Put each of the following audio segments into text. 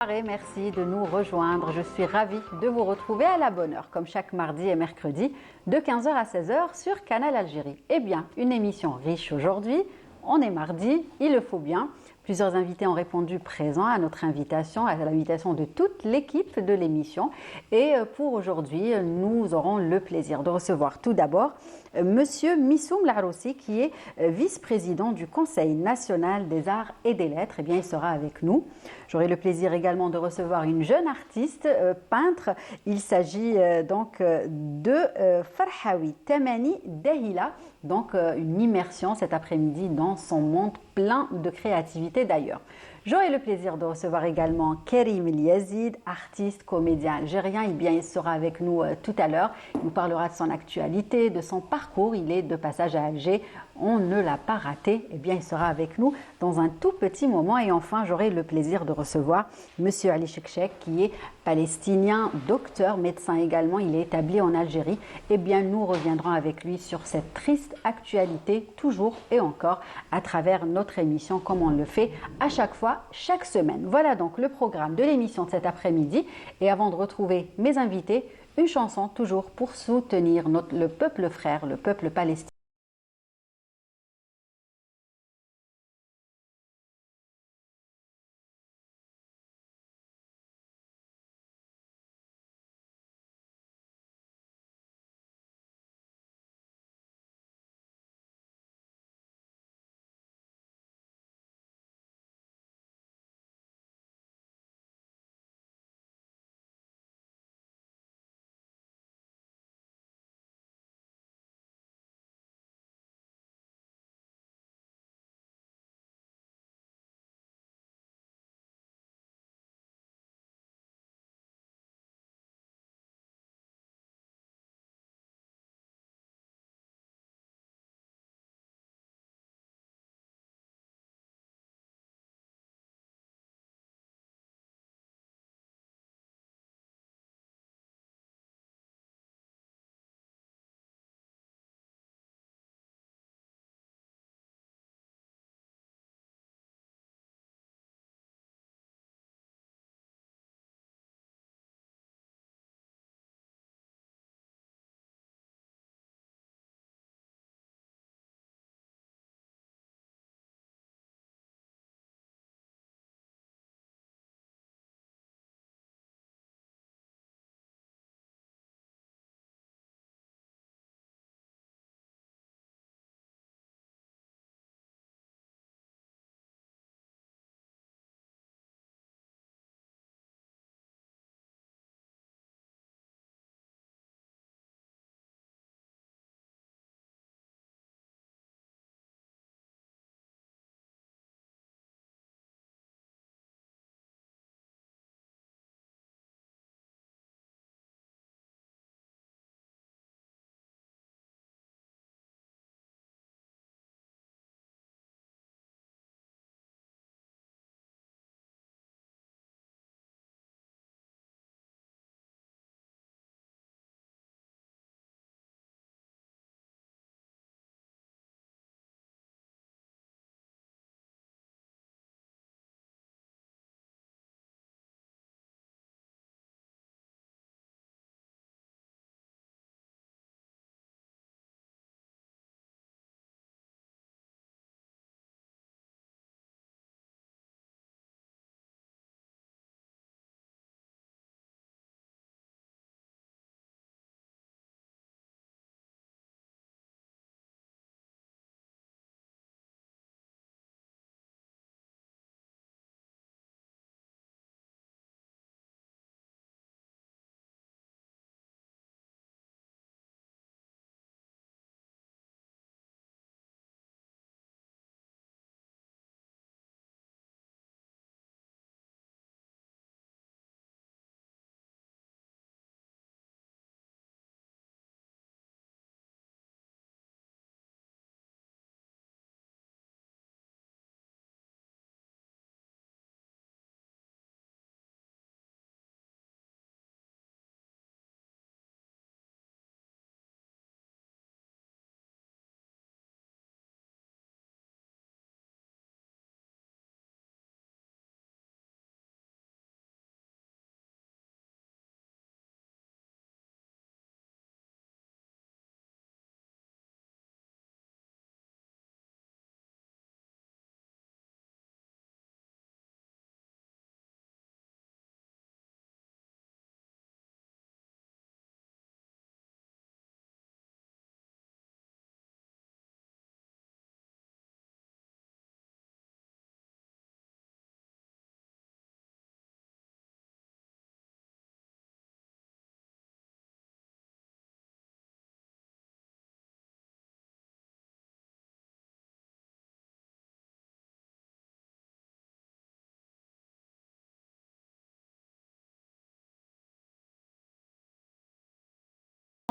Et merci de nous rejoindre. Je suis ravie de vous retrouver à la bonne heure, comme chaque mardi et mercredi, de 15 h à 16 h sur Canal Algérie. Eh bien, une émission riche aujourd'hui. On est mardi, il le faut bien. Plusieurs invités ont répondu présents à notre invitation, à l'invitation de toute l'équipe de l'émission. Et pour aujourd'hui, nous aurons le plaisir de recevoir tout d'abord Monsieur Missoum Laroussi, qui est vice-président du Conseil national des arts et des lettres. Eh bien, il sera avec nous. J'aurai le plaisir également de recevoir une jeune artiste, peintre. Il s'agit de Farhawi Tamani Dahila, donc une immersion cet après-midi dans son monde plein de créativité d'ailleurs. J'aurai le plaisir de recevoir également Kerim El Yazid, artiste, comédien algérien. Eh bien, il sera avec nous tout à l'heure. Il nous parlera de son actualité, de son parcours. Il est de passage à Alger. On ne l'a pas raté. Eh bien, il sera avec nous dans un tout petit moment. Et enfin, j'aurai le plaisir de recevoir Monsieur Ali Chekchek, qui est palestinien, docteur, médecin également. Il est établi en Algérie. Eh bien, nous reviendrons avec lui sur cette triste actualité, toujours et encore, à travers notre émission, comme on le fait à chaque fois, chaque semaine. Voilà donc le programme de l'émission de cet après-midi. Et avant de retrouver mes invités, une chanson toujours pour soutenir le peuple frère, le peuple palestinien.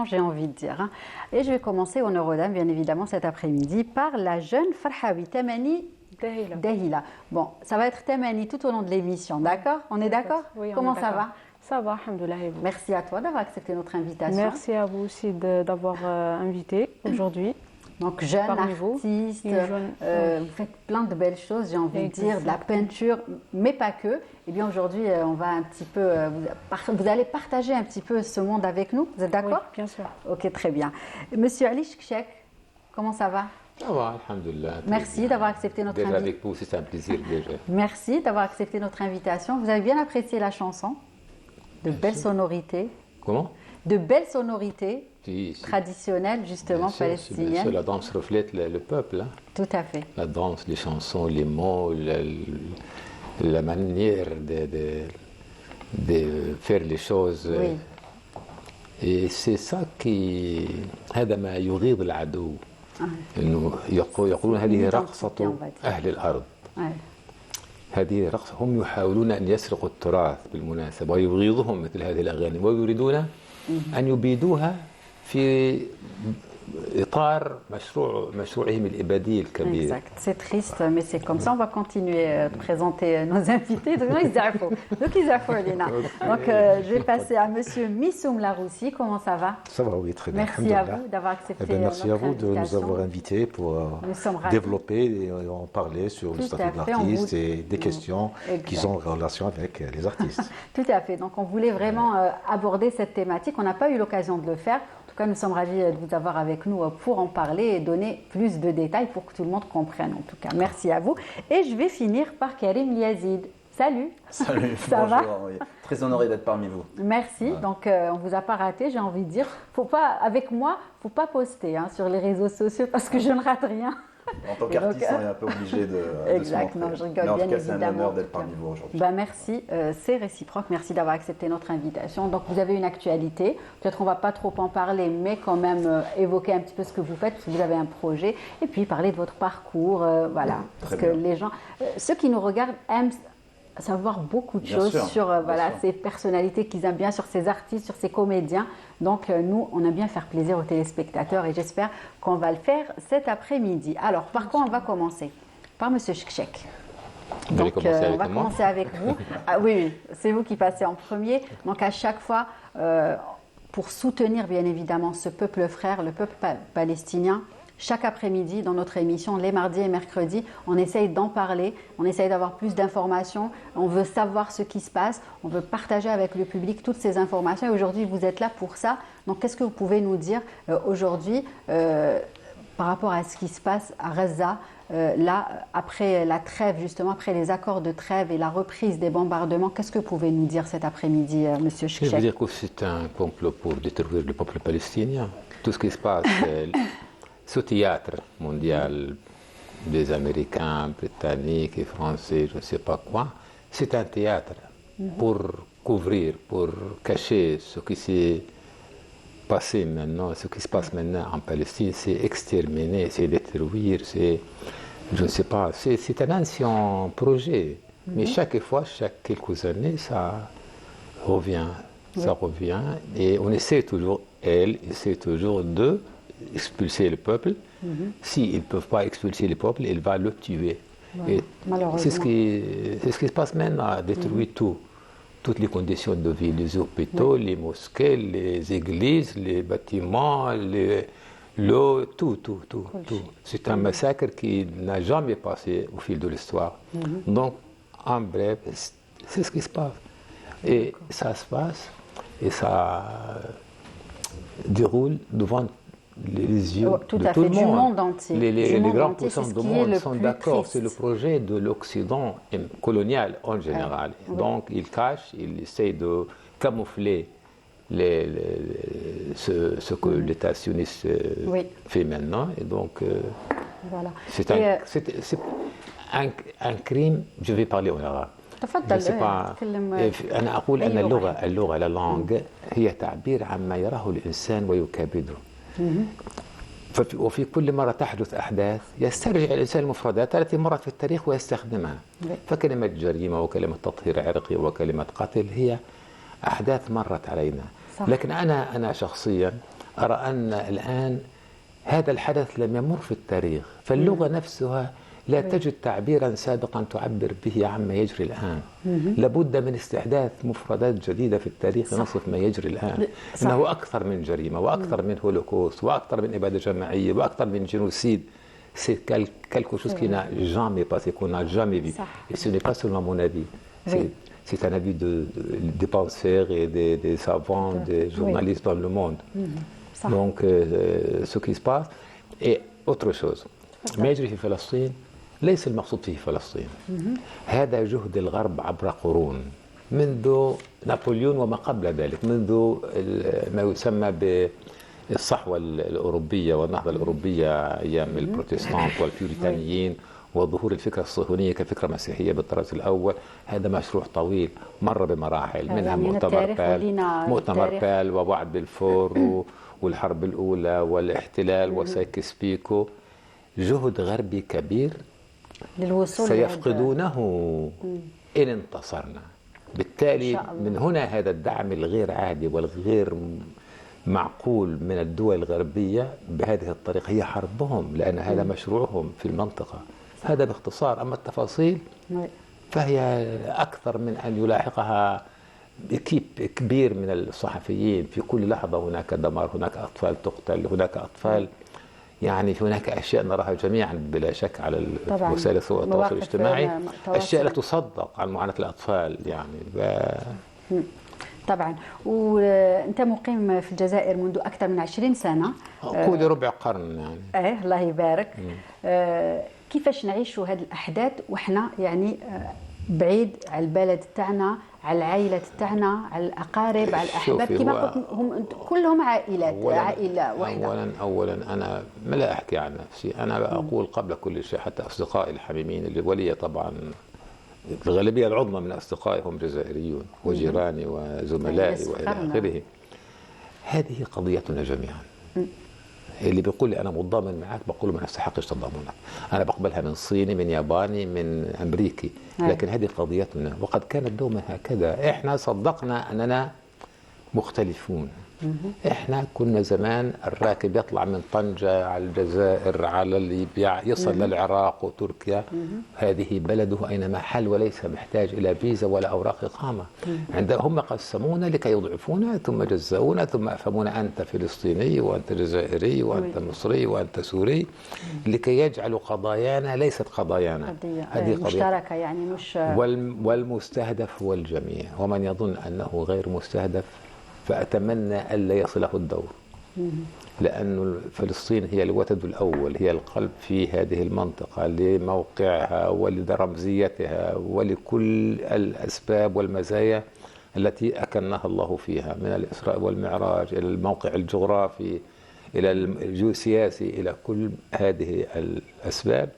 j'ai envie de dire. Hein. Et je vais commencer honneur aux dames, bien évidemment, cet après-midi, par la jeune Farhawi Tamani Dahila. Bon, ça va être Tamani tout au long de l'émission, d'accord? On est d'accord? Oui, Comment ça va? Ça va, alhamdoulilah. Merci à toi d'avoir accepté notre invitation. Merci à vous aussi d'avoir invité aujourd'hui. Donc, jeune artiste, vous faites plein de belles choses, j'ai envie de dire, de la peinture, mais pas que. Et bien aujourd'hui, on va un petit peu, vous allez partager un petit peu ce monde avec nous, vous êtes d'accord? Oui, bien sûr. Ok, très bien. Monsieur Ali Chkchek, comment ça va? Ça va, alhamdoulilah. Merci d'avoir accepté notre invitation. D'être avec vous, c'est un plaisir déjà. Merci d'avoir accepté notre invitation. Vous avez bien apprécié la chanson, de belles sonorités. Comment? De belles sonorités. Si. Traditionnelle, justement, palestinienne. La danse reflète le peuple. Hein. Tout à fait. La danse, les chansons, les mots, la manière de faire les choses. Oui. Et c'est ça qui هذا ما يغيظ العدو. إنه يقولون هذه رقصة أهل الأرض. هذه رقصة هم يحاولون أن يسرقوا التراث بالمناسبة ويغيظهم مثل هذه الأغاني ويريدون أن يبيدوها في إطار مشروعهم الإبادي الكبير. Exact. C'est triste, mais c'est comme ça. On va continuer de présenter nos invités. Donc, je vais passer à Monsieur Missoum Laroussi. Comment ça va? Ça va, oui, très bien. Merci à vous d'avoir accepté merci à vous de nous avoir invités pour développer et en parler sur le statut de l'artiste et des questions qui sont en relation avec les artistes. Tout à fait. Donc, on voulait vraiment aborder cette thématique. On n'a pas eu l'occasion de le faire. Nous sommes ravis de vous avoir avec nous pour en parler et donner plus de détails pour que tout le monde comprenne. En tout cas, merci à vous. Et je vais finir par Karim Yazid. Salut. Salut, ça bonjour. Va oui. Très honoré d'être parmi vous. Merci. Ouais. Donc, on ne vous a pas raté, j'ai envie de dire. Avec moi, il ne faut pas poster sur les réseaux sociaux parce que je ne rate rien. En tant qu'artiste, on est un peu obligé de exactement, je rigole. Mais en bien tout cas, évidemment. C'est un honneur d'être parmi vous aujourd'hui. Merci, c'est réciproque. Merci d'avoir accepté notre invitation. Donc, vous avez une actualité. Peut-être qu'on ne va pas trop en parler, mais quand même évoquer un petit peu ce que vous faites, parce que vous avez un projet, et puis parler de votre parcours. Voilà, parce que les gens, ceux qui nous regardent aiment savoir beaucoup de choses sur ces personnalités qu'ils aiment bien, sur ces artistes, sur ces comédiens. Donc nous, on aime bien faire plaisir aux téléspectateurs et j'espère qu'on va le faire cet après-midi. Alors, par quoi on va commencer? Par Monsieur Chkchek. Donc on va commencer avec vous. Ah, oui, c'est vous qui passez en premier. Donc à chaque fois, pour soutenir bien évidemment ce peuple frère, le peuple palestinien, chaque après-midi, dans notre émission, les mardis et mercredis, on essaye d'en parler, on essaye d'avoir plus d'informations, on veut savoir ce qui se passe, on veut partager avec le public toutes ces informations. Et aujourd'hui, vous êtes là pour ça. Donc, qu'est-ce que vous pouvez nous dire aujourd'hui par rapport à ce qui se passe à Gaza, là, après la trêve, justement, après les accords de trêve et la reprise des bombardements? Qu'est-ce que vous pouvez nous dire cet après-midi, Monsieur Chkchek? Je veux dire que c'est un complot pour détruire le peuple palestinien. Tout ce qui se passe... Ce théâtre mondial des Américains, Britanniques et Français, je ne sais pas quoi, c'est un théâtre pour couvrir, pour cacher ce qui s'est passé maintenant, ce qui se passe maintenant en Palestine, c'est exterminer, c'est détruire, c'est, je ne sais pas, c'est un ancien projet. Mais chaque fois, chaque quelques années, ça revient, et on essaie toujours, elle essaie toujours de expulser le peuple. S'ils ne peuvent pas expulser le peuple, il va le tuer. Ouais, c'est ce qui se passe maintenant, détruire toutes les conditions de vie, les hôpitaux, les mosquées, les églises, les bâtiments, l'eau, tout. C'est un massacre qui n'a jamais passé au fil de l'histoire. Donc, en bref, c'est ce qui se passe. Et ça se passe, et ça déroule devant les yeux de tout le monde. Du monde entier. Les grandes puissances du monde sont d'accord. C'est le projet de l'Occident colonial en général. Donc, ils cachent, ils essayent de camoufler ce que l'État sioniste fait maintenant. Et donc, c'est un crime. Je vais parler en arabe. أنا أقول أن اللغة la langue هي تعبير عما يراه الإنسان ويكابده. وفي كل مرة تحدث أحداث يسترجع الإنسان المفردات التي مرت في التاريخ ويستخدمها. فكلمة جريمة وكلمة تطهير عرقي وكلمة قتل هي أحداث مرت علينا. لكن أنا شخصيا أرى أن الآن هذا الحدث لم يمر في التاريخ، فاللغة نفسها لا تجد تعبيرا سابقا تعبر به عما يجري الآن. لابد من استحداث مفردات جديدة في التاريخ نصف ما يجري الآن. إنه أكثر من جريمة وأكثر من هولوكوست وأكثر من إبادة جماعية وأكثر من جينوسيد. C'est quelque chose qui n'a jamais passé, qu'on n'a jamais vu. Et ce n'est pas seulement mon avis. C'est un avis des penseurs et des savants, des journalistes dans le monde. Donc, ce qui se passe. Et autre chose. ما يجري في فلسطين ليس المقصود فيه فلسطين. هذا جهد الغرب عبر قرون منذ نابليون وما قبل ذلك، منذ ما يسمى بالصحوة الأوروبية والنهضة الأوروبية أيام البروتستانت والبيوريتانيين وظهور الفكرة الصهيونية كفكرة مسيحية بالطراز الأول. هذا مشروع طويل مر بمراحل، منها يعني مؤتمر بال ووعد بلفور والحرب الأولى والاحتلال وسايكس بيكو. جهد غربي كبير للوصول سيفقدونه إن انتصرنا. بالتالي من هنا هذا الدعم الغير عادي والغير معقول من الدول الغربية بهذه الطريقة. هي حربهم لأن هذا مشروعهم في المنطقة. هذا باختصار. أما التفاصيل فهي أكثر من أن يلاحقها إكيب كبير من الصحفيين. في كل لحظة هناك دمار، هناك أطفال تقتل، هناك أطفال، يعني هناك أشياء نراها جميعا بلا شك على وسائل التواصل الاجتماعي، أشياء لا تصدق عن معاناة الأطفال يعني. طبعا. وأنت مقيم في الجزائر منذ أكثر من 20 سنة، قولي ربع قرن يعني. الله يبارك. كيفاش نعيشوا هذه الأحداث وإحنا يعني بعيد على البلد تاعنا، على العائلة تاعنا، على الأقارب، على الأحباب؟ كما قلت هم كلهم عائلات، عائلة واحدة. أولا أنا ما لا أحكي عن نفسي، أنا أقول قبل كل شيء حتى أصدقائي الحميمين اللي ولي طبعا الغالبية العظمى من أصدقائي هم جزائريون وجيراني وزملائي وإلى آخره. هذه قضيتنا جميعا. اللي بيقول لي أنا متضامن معك بقول له ما نستحقش تضامنك. أنا بقبلها من صيني، من ياباني، من أمريكي، لكن هذه قضيتنا وقد كانت دوما هكذا. إحنا صدقنا أننا مختلفون. إحنا كنا زمان الراكب يطلع من طنجة على الجزائر على ليبيا يصل للعراق وتركيا، هذه بلده أينما حل وليس محتاج إلى فيزا ولا أوراق إقامة. هم قسمونا لكي يضعفونا ثم جزاونا ثم أفهمونا أنت فلسطيني وأنت جزائري وأنت مصري وأنت سوري، لكي يجعلوا قضايانا ليست قضايانا. هذه قضية مشتركة يعني مش والمستهدف هو الجميع، ومن يظن أنه غير مستهدف فأتمنى ألا يصله الدور. لأن فلسطين هي الوتد الأول، هي القلب في هذه المنطقة لموقعها ولرمزيتها ولكل الأسباب والمزايا التي أكنها الله فيها، من الإسراء والمعراج إلى الموقع الجغرافي إلى الجيوسياسي إلى كل هذه الأسباب.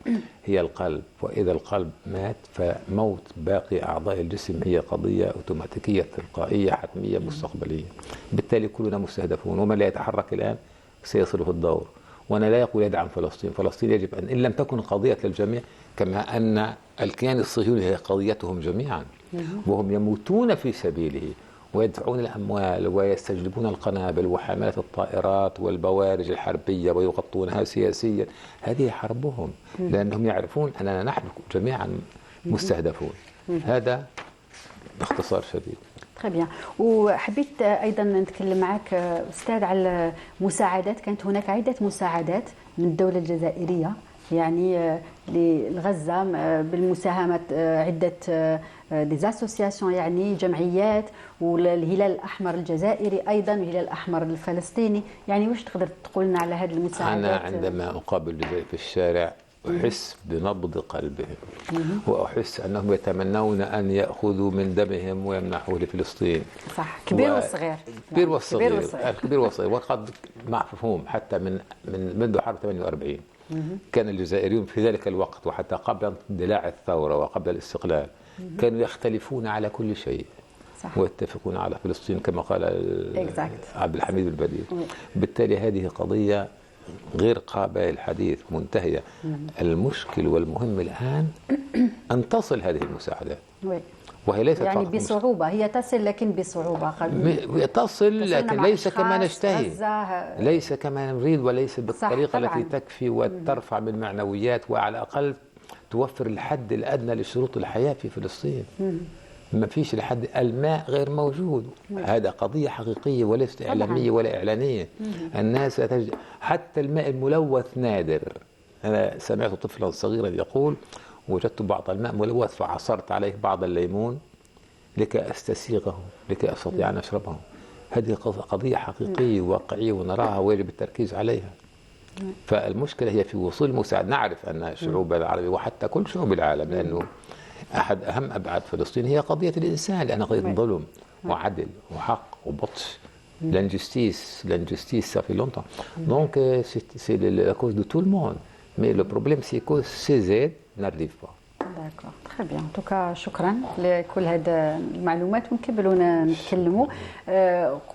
هي القلب، وإذا القلب مات فموت باقي أعضاء الجسم هي قضية أوتوماتيكية تلقائية حتمية مستقبلية. بالتالي كلنا مستهدفون، ومن لا يتحرك الآن سيصله الدور. وأنا لا يقول يدعم فلسطين، فلسطين يجب أن لم تكن قضية للجميع كما أن الكيان الصهيوني هي قضيتهم جميعا، وهم يموتون في سبيله ويدفعون الأموال ويستجلبون القنابل وحاملات الطائرات والبوارج الحربية ويغطونها سياسيا. هذه حربهم، لأنهم يعرفون أننا نحن جميعا مستهدفون. هذا باختصار شديد. طيب، وحبيت أيضا نتكلم معك أستاذ على المساعدات. كانت هناك عدة مساعدات من الدولة الجزائرية يعني لغزة بالمساهمة عدة ديزاسوسياسيون يعني جمعيات، والهلال الأحمر الجزائري أيضا والهلال الأحمر الفلسطيني. يعني واش تقدر تقول لنا على هذه المساعدات؟ أنا عندما أقابل الجزائر في الشارع أحس بنبض قلبهم، وأحس أنهم يتمنون أن يأخذوا من دمهم ويمنحوه لفلسطين. صح، كبير وصغير. كبير والصغير، الكبير والصغير. وقد مفهوم حتى منذ حرب 48 كان الجزائريون في ذلك الوقت وحتى قبل اندلاع الثورة وقبل الاستقلال كانوا يختلفون على كل شيء. صح. ويتفقون على فلسطين كما قال عبد الحميد البديل. بالتالي هذه قضية غير قابلة للحديث، منتهية. المشكل والمهم الآن أن تصل هذه المساعدات وهي ليست يعني فقط بصعوبة، هي تصل لكن بصعوبة. تصل لكن ليس كما نشتهي، غزة. ليس كما نريد، وليس بالطريقة التي طبعاً. تكفي وترفع من معنويات، وعلى الأقل توفر الحد الأدنى لشروط الحياة في فلسطين. ما فيش الحد، الماء غير موجود. هذا قضية حقيقية وليست إعلامية ولا إعلانية. الناس حتى الماء الملوث نادر. أنا سمعت طفلا صغيرا يقول: وجدت بعض الماء ملوث فعصرت عليه بعض الليمون لكي أستسيغه، لكي أستطيع أن أشربه. هذه قضية حقيقية واقعية ونراها ويجب التركيز عليها. فالمشكلة هي في وصول المساعدة. نعرف أن الشعوب العربية وحتى كل شعوب العالم، لأنه أحد أهم أبعاد فلسطين هي قضية الإنسان، لأنها قضية ظلم وعدل وحق وبطش. L'injustice, ça fait longtemps. Donc c'est la cause de tout le monde. Mais le problème c'est que ces aides n'arrivent pas. D'accord, très bien. En tout cas, شكرا لكل هذه المعلومات ونكملوا نتكلموا.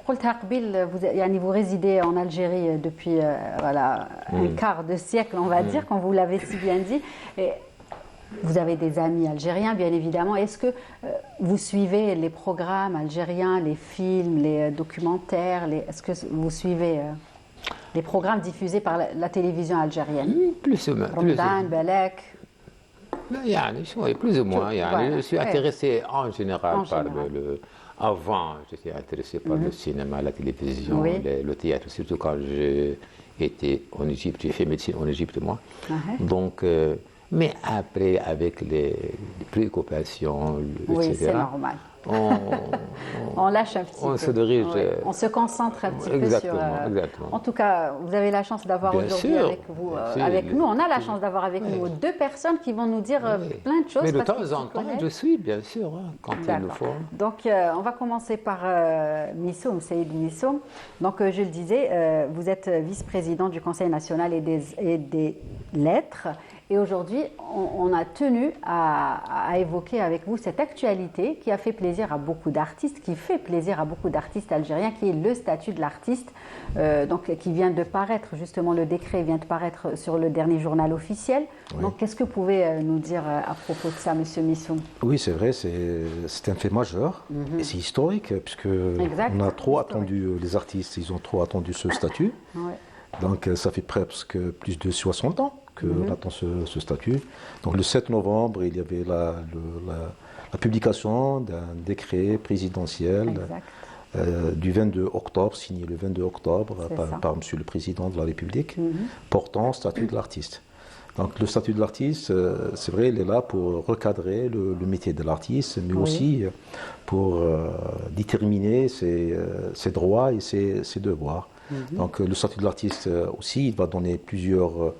قلتها قبل، يعني vous résidez en Algérie depuis voilà un quart de siècle, on va dire, quand vous l'avez si bien dit. Et vous avez des amis algériens, bien évidemment. Est-ce que vous suivez les programmes algériens, les films, les documentaires, est-ce que vous suivez les programmes diffusés par la télévision algérienne? Plus ou moins. Ramadan, Balak. يعني شوي plus ou moins. يعني je suis intéressé en général par le. Avant, j'étais intéressé par le cinéma, la télévision, le théâtre, surtout quand j'étais en Égypte. J'ai fait médecine en Égypte, moi. Donc, mais après, avec les préoccupations, oui, etc. c'est normal. On lâche un petit peu. On se dirige. On se concentre un petit peu sur. Exactement. En tout cas, vous avez la chance d'avoir aujourd'hui avec vous, avec nous. On a la chance d'avoir avec nous deux personnes qui vont nous dire plein de choses. Mais de temps en temps, je suis bien sûr quand il nous faut. Donc, on va commencer par Missoum, Saïd Missoum. Donc, je le disais, vous êtes vice-président du Conseil national et des lettres. Et aujourd'hui, on a tenu à évoquer avec vous cette actualité qui a fait plaisir à beaucoup d'artistes, qui fait plaisir à beaucoup d'artistes algériens, qui est le statut de l'artiste, donc qui vient de paraître, justement le décret vient de paraître sur le dernier journal officiel. Oui. Donc qu'est-ce que vous pouvez nous dire à propos de ça, Monsieur Missoum? Oui, c'est vrai, c'est un fait majeur et c'est historique, puisque on a trop attendu, les artistes, ils ont trop attendu ce statut. Donc ça fait presque plus de 60 ans qu'on attend ce statut. Donc le 7 novembre, il y avait la publication d'un décret présidentiel du 22 octobre, signé le 22 octobre par Monsieur le Président de la République, portant statut de l'artiste. Donc le statut de l'artiste, c'est vrai, il est là pour recadrer le métier de l'artiste, mais aussi pour déterminer ses droits et ses devoirs. Donc le statut de l'artiste aussi, il va donner plusieurs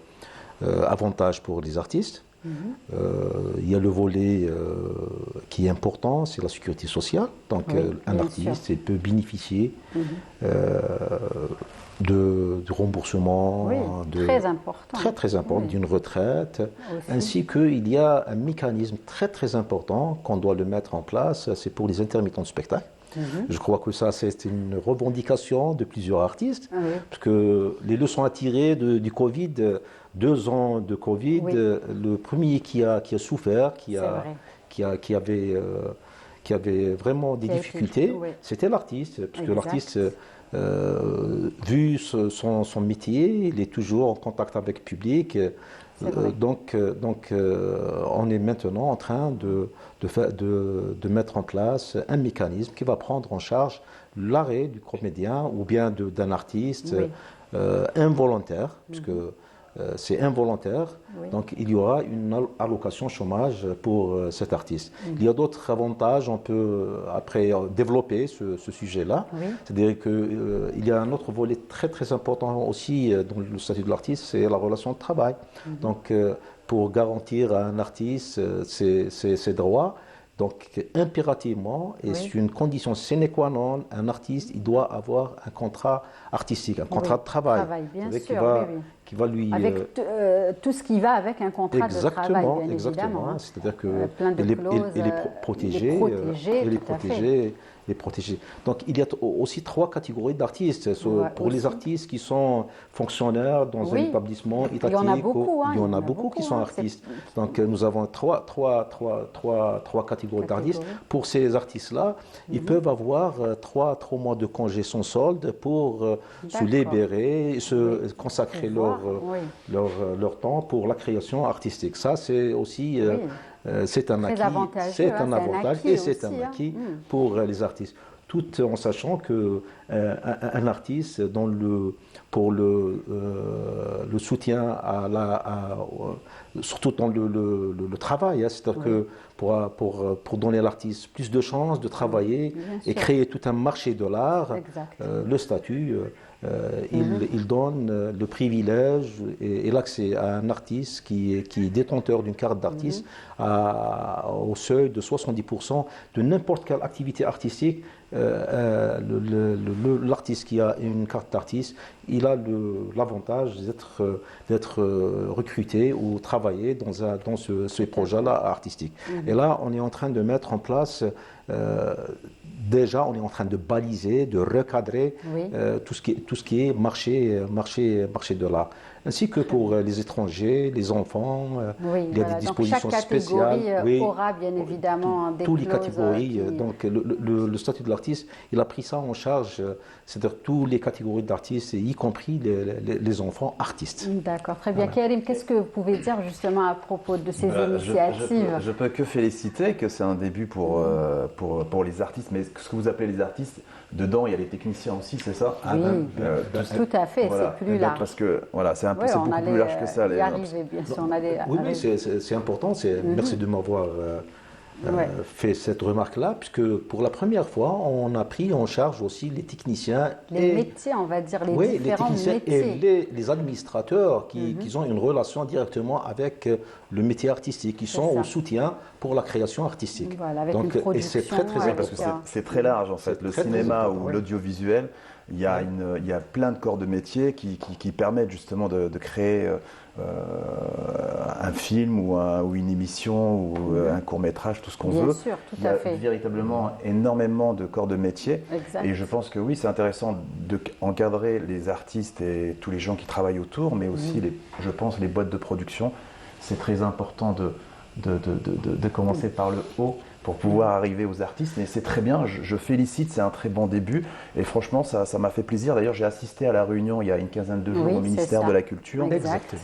avantages pour les artistes. Il y a le volet qui est important, c'est la sécurité sociale. Donc un artiste il peut bénéficier de remboursement, très important, d'une retraite, ainsi qu'il y a un mécanisme très important qu'on doit le mettre en place, c'est pour les intermittents de spectacle. Je crois que ça, c'est une revendication de plusieurs artistes, parce que les leçons à tirer du Covid, 2 ans de Covid, le premier qui a souffert, qui avait vraiment des difficultés, c'était l'artiste, parce que l'artiste, vu son métier, il est toujours en contact avec le public. Donc, on est maintenant en train de mettre en place un mécanisme qui va prendre en charge l'arrêt du comédien ou bien d'un artiste involontaire, puisque c'est involontaire, donc il y aura une allocation chômage pour cet artiste. Il y a d'autres avantages, on peut après développer ce sujet-là, c'est-à-dire qu'il y a un autre volet très important aussi dans le statut de l'artiste, c'est la relation de travail. Donc pour garantir à un artiste ses droits, donc impérativement, et c'est une condition sine qua non, un artiste il doit avoir un contrat artistique, un contrat de travail, bien sûr, qui va lui... Avec tout ce qui va avec un contrat de travail, bien évidemment. C'est-à-dire que plein de clauses, il est protégé, les protéger. Donc il y a aussi 3 catégories d'artistes. Pour les artistes qui sont fonctionnaires dans un établissement étatique, il y en a beaucoup, il y en a beaucoup qui sont artistes. Donc nous avons trois catégories d'artistes. Pour ces artistes-là, ils peuvent avoir 3 mois de congé sans solde pour se libérer, se consacrer leur temps pour la création artistique. Ça, c'est aussi c'est un acquis, et c'est un acquis pour les artistes. Tout en sachant que un artiste, pour le soutien surtout dans le travail, hein, c'est-à-dire que pour donner à l'artiste plus de chances de travailler et créer tout un marché de l'art, le statut, il donne le privilège et l'accès à un artiste qui est détenteur d'une carte d'artiste au seuil de 70% de n'importe quelle activité artistique. L'artiste qui a une carte d'artiste, il a l'avantage d'être recruté ou travailler dans ce projet-là artistique. Et là, on est en train de mettre en place, déjà, on est en train de baliser, de recadrer tout ce qui est marché de l'art. Ainsi que pour les étrangers, les enfants, il y a des dispositions spéciales. Chaque catégorie aura bien évidemment des clauses. Toutes les catégories. Donc le statut de l'artiste, il a pris ça en charge, c'est-à-dire toutes les catégories d'artistes, y compris les enfants artistes. D'accord, très bien. Karim, qu'est-ce que vous pouvez dire justement à propos de ces initiatives? Je peux que féliciter que c'est un début pour les artistes, mais ce que vous appelez les artistes, dedans il y a les techniciens aussi, c'est ça? Oui, tout à fait, voilà. C'est plus large. Parce que voilà, c'est beaucoup plus large que ça. Oui, c'est important. Merci de m'avoir fait cette remarque-là, puisque pour la première fois, on a pris en charge aussi les techniciens. Les métiers, on va dire, les différents techniciens métiers. Et les administrateurs qui ont une relation directement avec le métier artistique, qui sont au soutien pour la création artistique. Voilà, avec une production, et c'est très important. Parce que c'est très large en fait. Le cinéma ou l'audiovisuel, il y a plein de corps de métiers qui permettent justement de créer un film ou une émission ou un court-métrage, tout ce qu'on veut. Bien sûr, tout à fait. Il y a véritablement énormément de corps de métiers. Et je pense que oui, c'est intéressant d'encadrer les artistes et tous les gens qui travaillent autour, mais aussi, je pense, les boîtes de production. C'est très important de commencer par le haut pour pouvoir arriver aux artistes, mais c'est très bien, je félicite, c'est un très bon début, et franchement ça m'a fait plaisir. D'ailleurs j'ai assisté à la réunion il y a une quinzaine de jours au ministère de la Culture,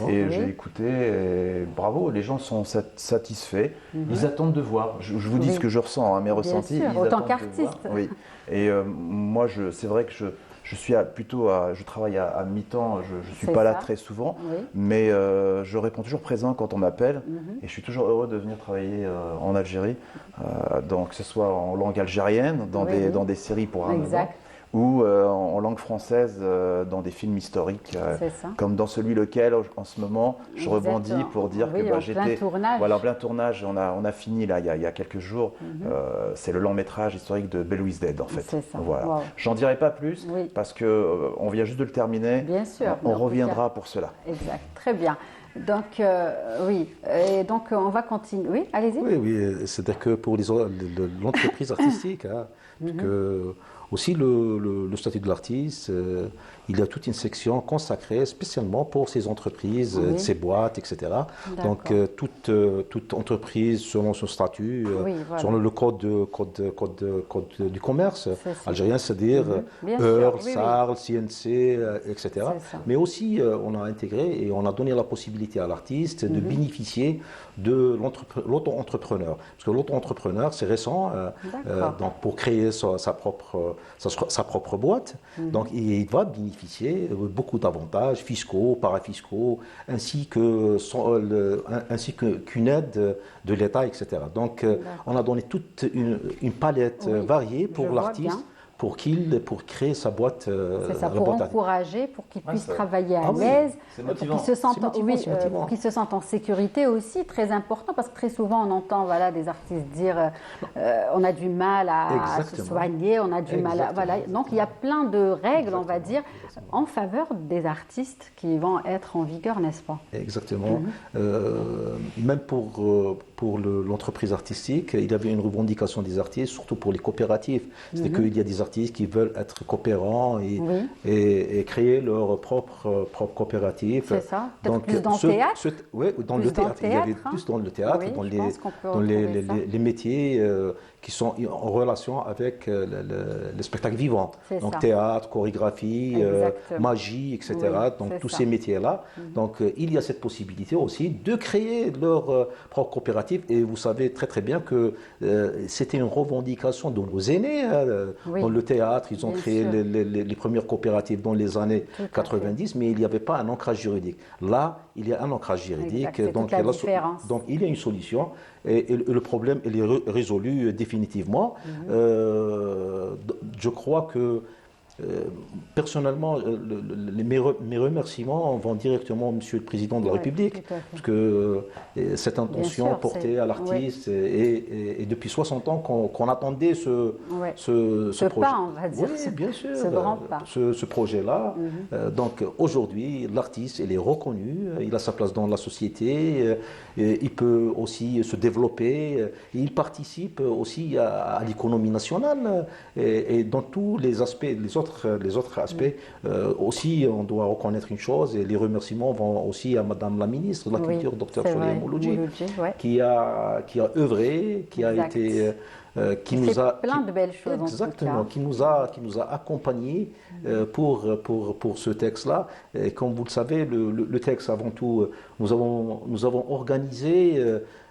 et j'ai écouté, et bravo, les gens sont satisfaits, ils attendent de voir, je vous dis ce que je ressens, mes ressentis, sûr, ils autant qu'artiste. Oui. Et moi c'est vrai que je travaille à mi-temps, je ne suis pas là très souvent, mais je réponds toujours présent quand on m'appelle, et je suis toujours heureux de venir travailler en Algérie, donc que ce soit en langue algérienne, dans des séries pour un moment, ou en langue française dans des films historiques, comme dans celui lequel en ce moment je rebondis pour dire que j'étais en plein tournage, on a fini là il y a quelques jours, c'est le long métrage historique de Belouiz Dead en fait. Voilà. Wow. J'en dirai pas plus parce que on vient juste de le terminer. Bien sûr. On reviendra pour cela. Exact. Très bien. Donc et donc on va continuer. Oui, allez-y. Oui, c'est-à-dire que pour l'entreprise artistique, que aussi le statut de l'artiste, il y a toute une section consacrée spécialement pour ces entreprises, ces boîtes, etc. Donc toute entreprise selon son statut, selon le code du commerce algérien, c'est-à-dire Heure, Sarl, CNC, etc. Mais aussi on a intégré et on a donné la possibilité à l'artiste de bénéficier de l'auto-entrepreneur. Parce que l'auto-entrepreneur, c'est récent, donc pour créer sa propre boîte, donc il va bénéficier beaucoup d'avantages fiscaux, parafiscaux, ainsi qu'une aide de l'État, etc. Donc on a donné toute une palette variée pour l'artiste pour créer sa boîte. C'est ça, pour encourager, pour qu'ils puissent travailler à l'aise, pour qu'ils se sentent en sécurité aussi, très important, parce que très souvent on entend des artistes dire on a du mal à se soigner, on a du mal à... Voilà. Donc il y a plein de règles, on va dire, en faveur des artistes qui vont être en vigueur, n'est-ce pas? Exactement. Même pour l'entreprise artistique, il y avait une revendication des artistes, surtout pour les coopératives. C'est qu'il y a des artistes qui veulent être coopérants et créer leur propre coopérative. C'est ça. Peut-être plus dans le théâtre. Oui, dans le théâtre. Il y avait plus dans le théâtre, dans les métiers qui sont en relation avec le spectacle vivant. Donc théâtre, chorégraphie, magie, etc. Donc tous ces métiers-là. Donc il y a cette possibilité aussi de créer leur propre coopérative. Et vous savez très très bien que c'était une revendication de nos aînés. Dans le théâtre, ils ont créé les premières coopératives dans les années 90, mais il n'y avait pas un ancrage juridique. Là, il y a un ancrage juridique. Donc il y a une solution. Et le problème il est résolu définitivement. Je crois que personnellement, mes remerciements vont directement au Monsieur le Président de la République, parce que cette intention portée à l'artiste, et depuis 60 ans qu'on attendait ce projet. Pas, on va dire. Oui, bien sûr, ce grand pas. Ce projet-là. Donc aujourd'hui, l'artiste, il est reconnu, il a sa place dans la société, il peut aussi se développer, il participe aussi à l'économie nationale, et dans tous les aspects, les autres aspects, aussi on doit reconnaître une chose, et les remerciements vont aussi à Madame la ministre de la Culture, Dr Soleil Mouloudji, qui a œuvré, qui a été... qui nous a plein de belles choses, exactement, en tout cas. qui nous a accompagnés pour ce texte-là. Et comme vous le savez, le texte, avant tout, nous avons organisé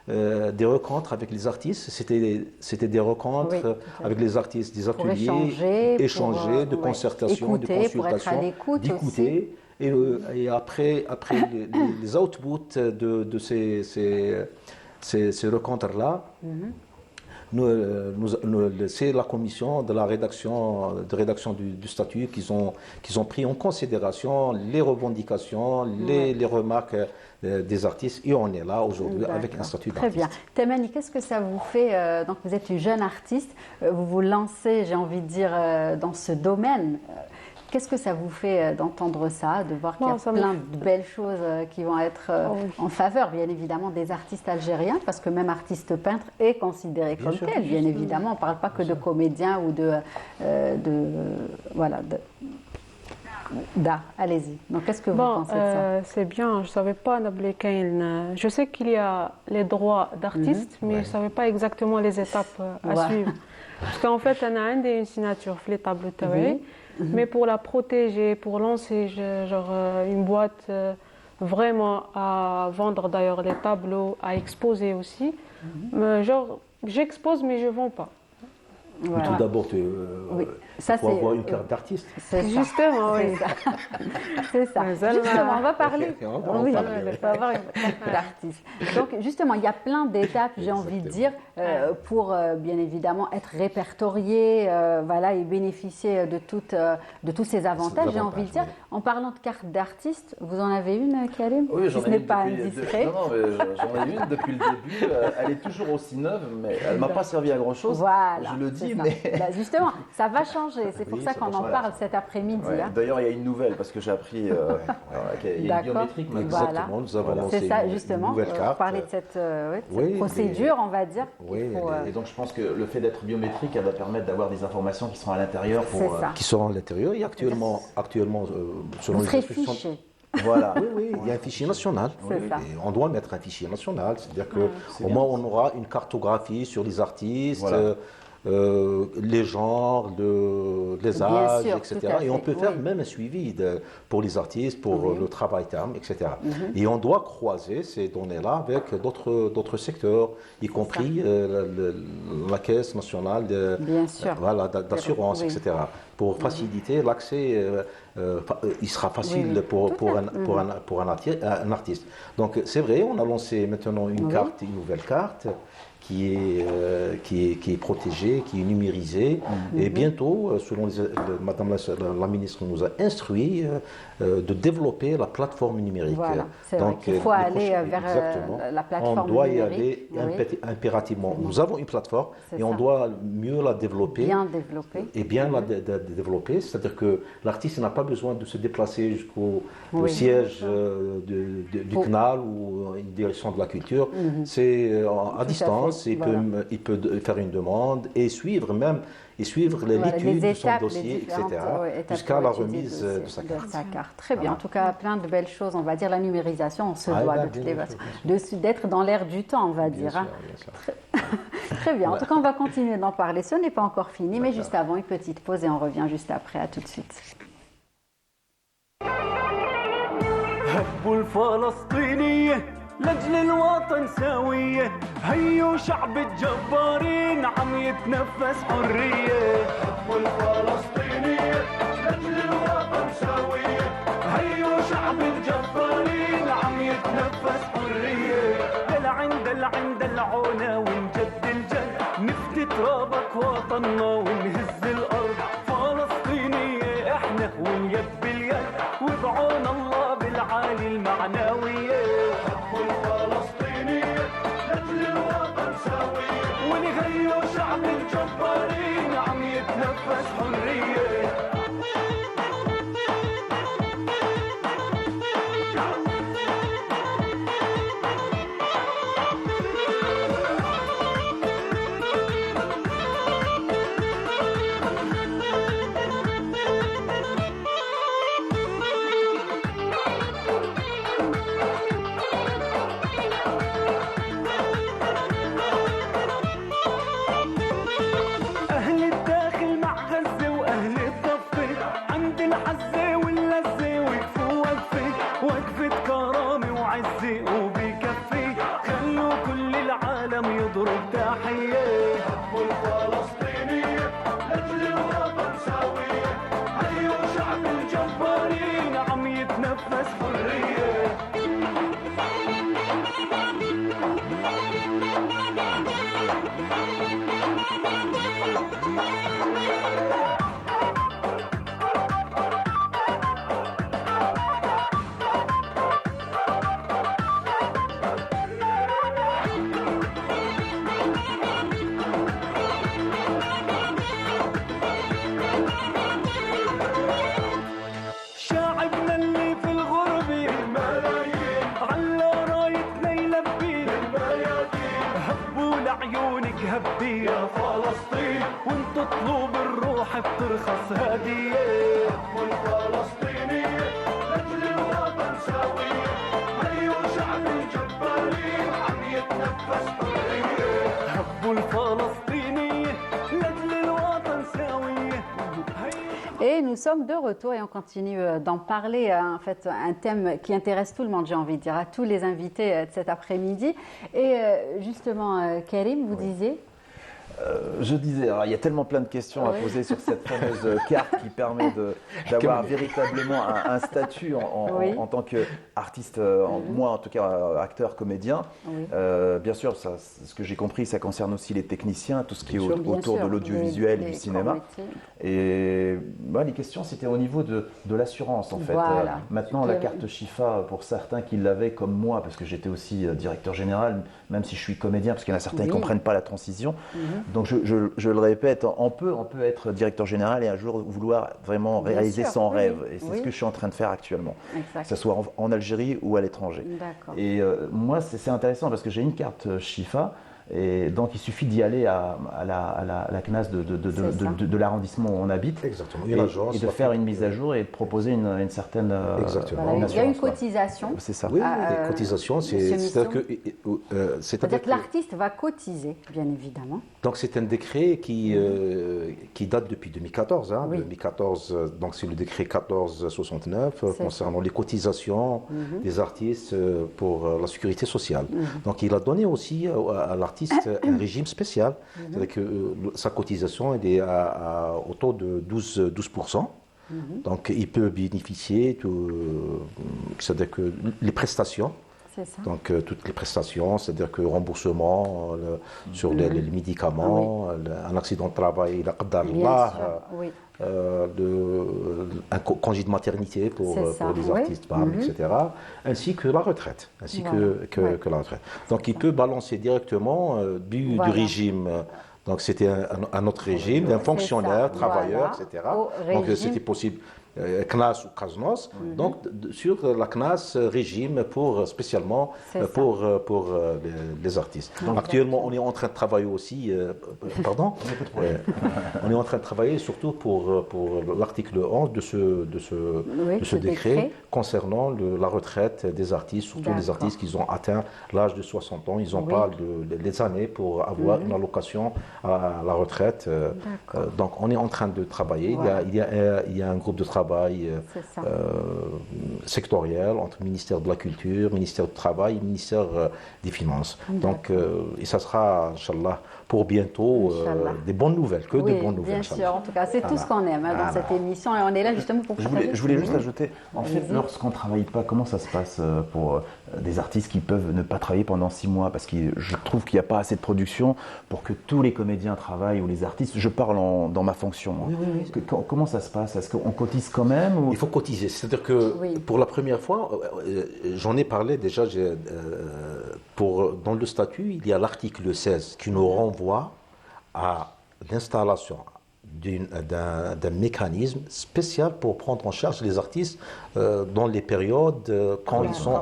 des rencontres avec les artistes. C'était des rencontres avec les artistes, des ateliers, échanger, de concertation, écouter, de consultation, d'écouter. Et après les outputs de ces rencontres-là, c'est la commission de la rédaction du statut qui ont pris en considération les revendications, les remarques des artistes, et on est là aujourd'hui avec un statut d'artiste. Très bien. Temani, qu'est-ce que ça vous fait? Donc vous êtes une jeune artiste, vous vous lancez, j'ai envie de dire, dans ce domaine. Qu'est-ce que ça vous fait d'entendre ça, de voir qu'il y a plein de belles choses qui vont être en faveur, bien évidemment, des artistes algériens, parce que même artiste peintre est considéré comme tel, bien évidemment. On ne parle pas que de comédien ou d'art. Allez-y. Donc, qu'est-ce que vous pensez de ça? C'est bien. Je ne savais pas, je sais qu'il y a les droits d'artistes, mais je ne savais pas exactement les étapes à suivre. Parce qu'en fait, on a une signature, les tableaux mais pour la protéger, pour lancer une boîte vraiment à vendre d'ailleurs les tableaux, à exposer aussi, j'expose mais je ne vends pas. Voilà. Tout d'abord, il faut avoir une carte d'artiste. Justement, oui. C'est ça. Justement, on va parler. Oui, il faut avoir une carte d'artiste. Donc, justement, il y a plein d'étapes, j'ai envie de dire, pour bien évidemment être répertorié, et bénéficier de tous ces avantages, j'ai envie de dire. En parlant de carte d'artiste, vous en avez une, Karim? Oui, j'en ai une. Ce n'est pas indiscret. Non, j'en ai une depuis le début. Elle est toujours aussi neuve, mais elle ne m'a pas servi à grand-chose. Voilà. Je le dis. Justement, ça va changer. C'est pour ça qu'on en parle cet après-midi. D'ailleurs, il y a une nouvelle parce que j'ai appris qu'il y a une biométrique. Exactement, nous avons lancé c'est ça, justement, une nouvelle carte. Parler de cette procédure, on va dire. Et donc je pense que le fait d'être biométrique, elle va permettre d'avoir des informations qui sont à l'intérieur. Qui sont à l'intérieur. Et actuellement selon les instructions. Voilà. Oui, il y a un fichier national. Et on doit mettre un fichier national, c'est-à-dire qu'au moins on aura une cartographie sur les artistes. Les genres, les âges, etc. Et on peut faire même un suivi pour les artistes, pour le travail terme, etc. Et on doit croiser ces données-là avec d'autres secteurs, y compris la Caisse nationale d'assurance, etc. pour faciliter l'accès. Il sera facile pour un artiste. Donc c'est vrai, on a lancé maintenant une nouvelle carte qui est protégée, qui est numérisée. Et bientôt, selon Madame la ministre nous a instruit de développer la plateforme numérique. Voilà, c'est vrai qu'il faut aller vers la plateforme numérique. On doit y aller impérativement. Nous avons une plateforme et on doit mieux la développer. Bien développer. Et bien la développer. C'est-à-dire que l'artiste n'a pas besoin de se déplacer jusqu'au siège du CNAL ou une direction de la culture. C'est à distance. Il peut faire une demande et suivre l'étude de son dossier, etc., jusqu'à la remise de sa carte. Très bien, en tout cas, plein de belles choses, on va dire. La numérisation, on se doit d'être dans l'air du temps, on va dire. Bien sûr. Très bien, en tout cas, on va continuer d'en parler. Ce n'est pas encore fini, mais juste avant, une petite pause et on revient juste après. À tout de suite. لأجل الوطن سوية هيو شعب الجبارين عم يتنفس حرية حب الفلسطينية لأجل الوطن سوية هيو شعب الجبارين عم يتنفس حرية عند العونة ونجد الجد نفدي ترابك وطننا ونهز الأرض فلسطينية احنا واليد باليد وبعون الله بالعالي المعنوية ونغير شعب الجبارين عم يتنفس حرية هبي يا فلسطين وانت تطلب الروح بترخص هدية حب الفلسطينية لأجل الوطن سوية هيو شعب الجبارين عم يتنفس حرية حب الفلسطينية لأجل الوطن سوية. Et nous sommes de retour et on continue d'en parler, en fait, un thème qui intéresse tout le monde, j'ai envie de dire, à tous les invités de cet après-midi. Et justement, Karim, vous disiez je disais, alors, il y a tellement plein de questions à poser sur cette fameuse carte qui permet d'avoir véritablement un statut en tant qu'artiste, moi en tout cas acteur, comédien. Bien sûr, ça, ce que j'ai compris, ça concerne aussi les techniciens, tout ce qui est autour de l'audiovisuel et du cinéma. Et les questions, c'était au niveau de l'assurance en fait. Maintenant, la carte Chifa, pour certains qui l'avaient comme moi, parce que j'étais aussi directeur général, même si je suis comédien, parce qu'il y en a certains qui ne comprennent pas la transition. Donc je le répète, on peut être directeur général et un jour vouloir vraiment réaliser son rêve. Et c'est ce que je suis en train de faire actuellement, que ce soit en Algérie ou à l'étranger. Et moi, c'est intéressant parce que j'ai une carte Chifa. Et donc, il suffit d'y aller à la CNAS de l'arrondissement où on habite. Exactement. Et de faire une mise à jour et de proposer une certaine Voilà, il y a une cotisation. C'est ça. Oui, les cotisations, c'est-à-dire que l'artiste va cotiser, bien évidemment. Donc, c'est un décret qui date depuis 2014. 2014, donc c'est le décret 1469 concernant les cotisations des artistes pour la sécurité sociale. Donc, il a donné aussi à l'artiste l'artiste un régime spécial. C'est-à-dire que sa cotisation elle est au taux de 12%. Donc, il peut bénéficier c'est-à-dire que les prestations. C'est ça. Donc, toutes les prestations, c'est-à-dire que remboursement sur les médicaments, un accident de travail, un congé de maternité pour les artistes, etc., ainsi que la retraite. Que la retraite. Donc, il peut balancer directement du régime. Donc, c'était un autre régime, d'un fonctionnaire, travailleur, etc. Donc, c'était possible. CNAS ou CASNOS, donc sur la CNAS régime spécialement pour les artistes. Donc, actuellement, on est en train de travailler aussi, on est en train de travailler surtout pour l'article 11 de ce décret concernant la retraite des artistes, surtout les artistes qui ont atteint l'âge de 60 ans, ils n'ont pas les années pour avoir une allocation à la retraite. Donc, on est en train de travailler, il y a un groupe de travail sectoriel entre le ministère de la Culture, ministère du Travail et ministère des Finances. Donc, et ça sera, Inch'Allah, pour bientôt des bonnes nouvelles, des bonnes nouvelles. Bien sûr, en tout cas, c'est tout ce qu'on aime dans cette émission et on est là justement pour partager. Je voulais juste ajouter, en fait, lorsqu'on ne travaille pas, comment ça se passe pour des artistes qui peuvent ne pas travailler pendant 6 mois? Parce que je trouve qu'il n'y a pas assez de production pour que tous les comédiens travaillent ou les artistes. Je parle dans ma fonction. Comment ça se passe? Est-ce qu'on cotise quand même ou... Il faut cotiser. C'est-à-dire que pour la première fois, j'en ai parlé déjà, dans le statut, il y a l'article 16 qui nous renvoie à l'installation d'un mécanisme spécial pour prendre en charge les artistes dans les périodes quand ils sont...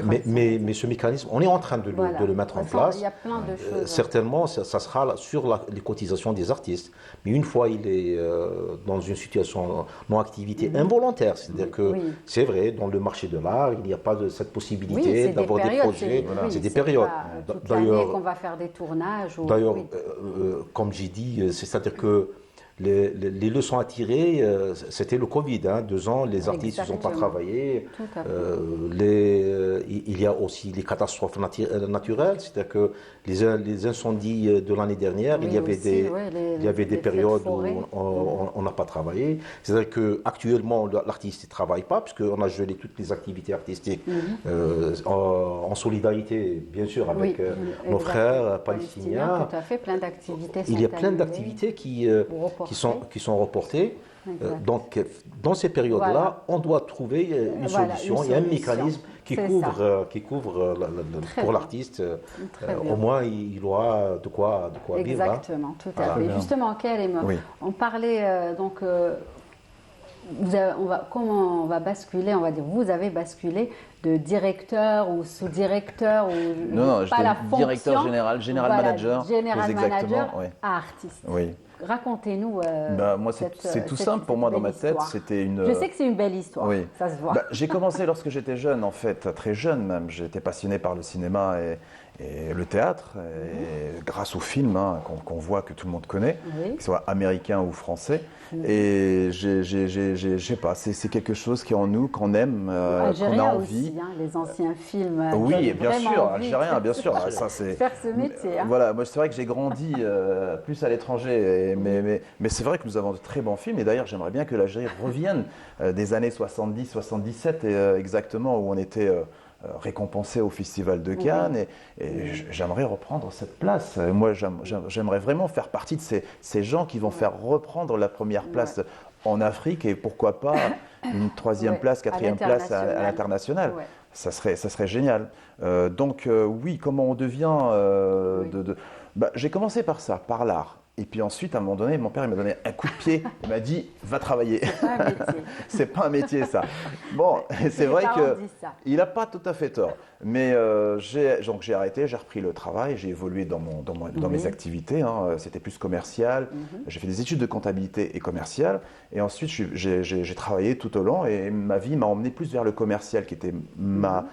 Mais ce mécanisme, on est en train de le mettre en place. Il y a plein de choses. Certainement, ça sera sur les cotisations des artistes. Mais une fois il est dans une situation non-activité involontaire, c'est-à-dire que c'est vrai, dans le marché de l'art, il n'y a pas cette possibilité d'avoir des projets. C'est des périodes. D'ailleurs, qu'on va faire des tournages. D'ailleurs, comme j'ai dit, c'est-à-dire que les leçons à tirer, c'était le Covid. 2 ans, les artistes n'ont pas travaillé. Il y a aussi les catastrophes naturelles, c'est-à-dire que les incendies de l'année dernière, il y avait des périodes où on n'a pas travaillé. C'est-à-dire qu'actuellement, l'artiste ne travaille pas, puisqu'on a gelé toutes les activités artistiques en solidarité, bien sûr, avec nos frères palestiniens. Tout à fait, plein d'activités. Il y a plein d'activités qui sont reportées. Donc, dans ces périodes-là, on doit trouver une solution. Il y a un mécanisme qui couvre pour l'artiste. Au moins, il aura de quoi vivre. Exactement, tout à fait. Justement, Karim, on parlait comment on va basculer, on va dire, vous avez basculé de directeur ou sous-directeur ou non, pas la fonction, directeur général manager, à artiste. Oui. Racontez-nous. Moi, c'est tout simple pour moi dans ma tête. C'était Je sais que c'est une belle histoire. Oui. Ça se voit. J'ai commencé lorsque j'étais jeune, en fait, très jeune même. J'étais passionné par le cinéma et le théâtre, et grâce aux films qu'on voit, que tout le monde connaît, qu'ils soient américains ou français. Et je sais pas, c'est quelque chose qui est en nous, qu'on aime, qu'on a envie. Aussi, les anciens films. Oui, bien sûr, algérien, bien sûr. Ça, faire ce métier. Voilà, moi c'est vrai que j'ai grandi plus à l'étranger, mais c'est vrai que nous avons de très bons films. Et d'ailleurs, j'aimerais bien que l'Algérie revienne des années 70-77, exactement, où on était récompensé au Festival de Cannes, et j'aimerais reprendre cette place. Moi, j'aimerais vraiment faire partie de ces gens qui vont faire reprendre la première place en Afrique, et pourquoi pas une 3e place, 4e place à l'international. Ça serait génial. Donc oui, comment on devient j'ai commencé par ça, par l'art. Et puis ensuite, à un moment donné, mon père il m'a donné un coup de pied. Il m'a dit, va travailler. C'est pas un métier, ça. Bon, c'est vrai qu'il n'a pas tout à fait tort. Mais j'ai arrêté, j'ai repris le travail, j'ai évolué dans mes activités. C'était plus commercial. J'ai fait des études de comptabilité et commercial. Et ensuite, j'ai travaillé tout au long. Et ma vie m'a emmené plus vers le commercial, qui était ma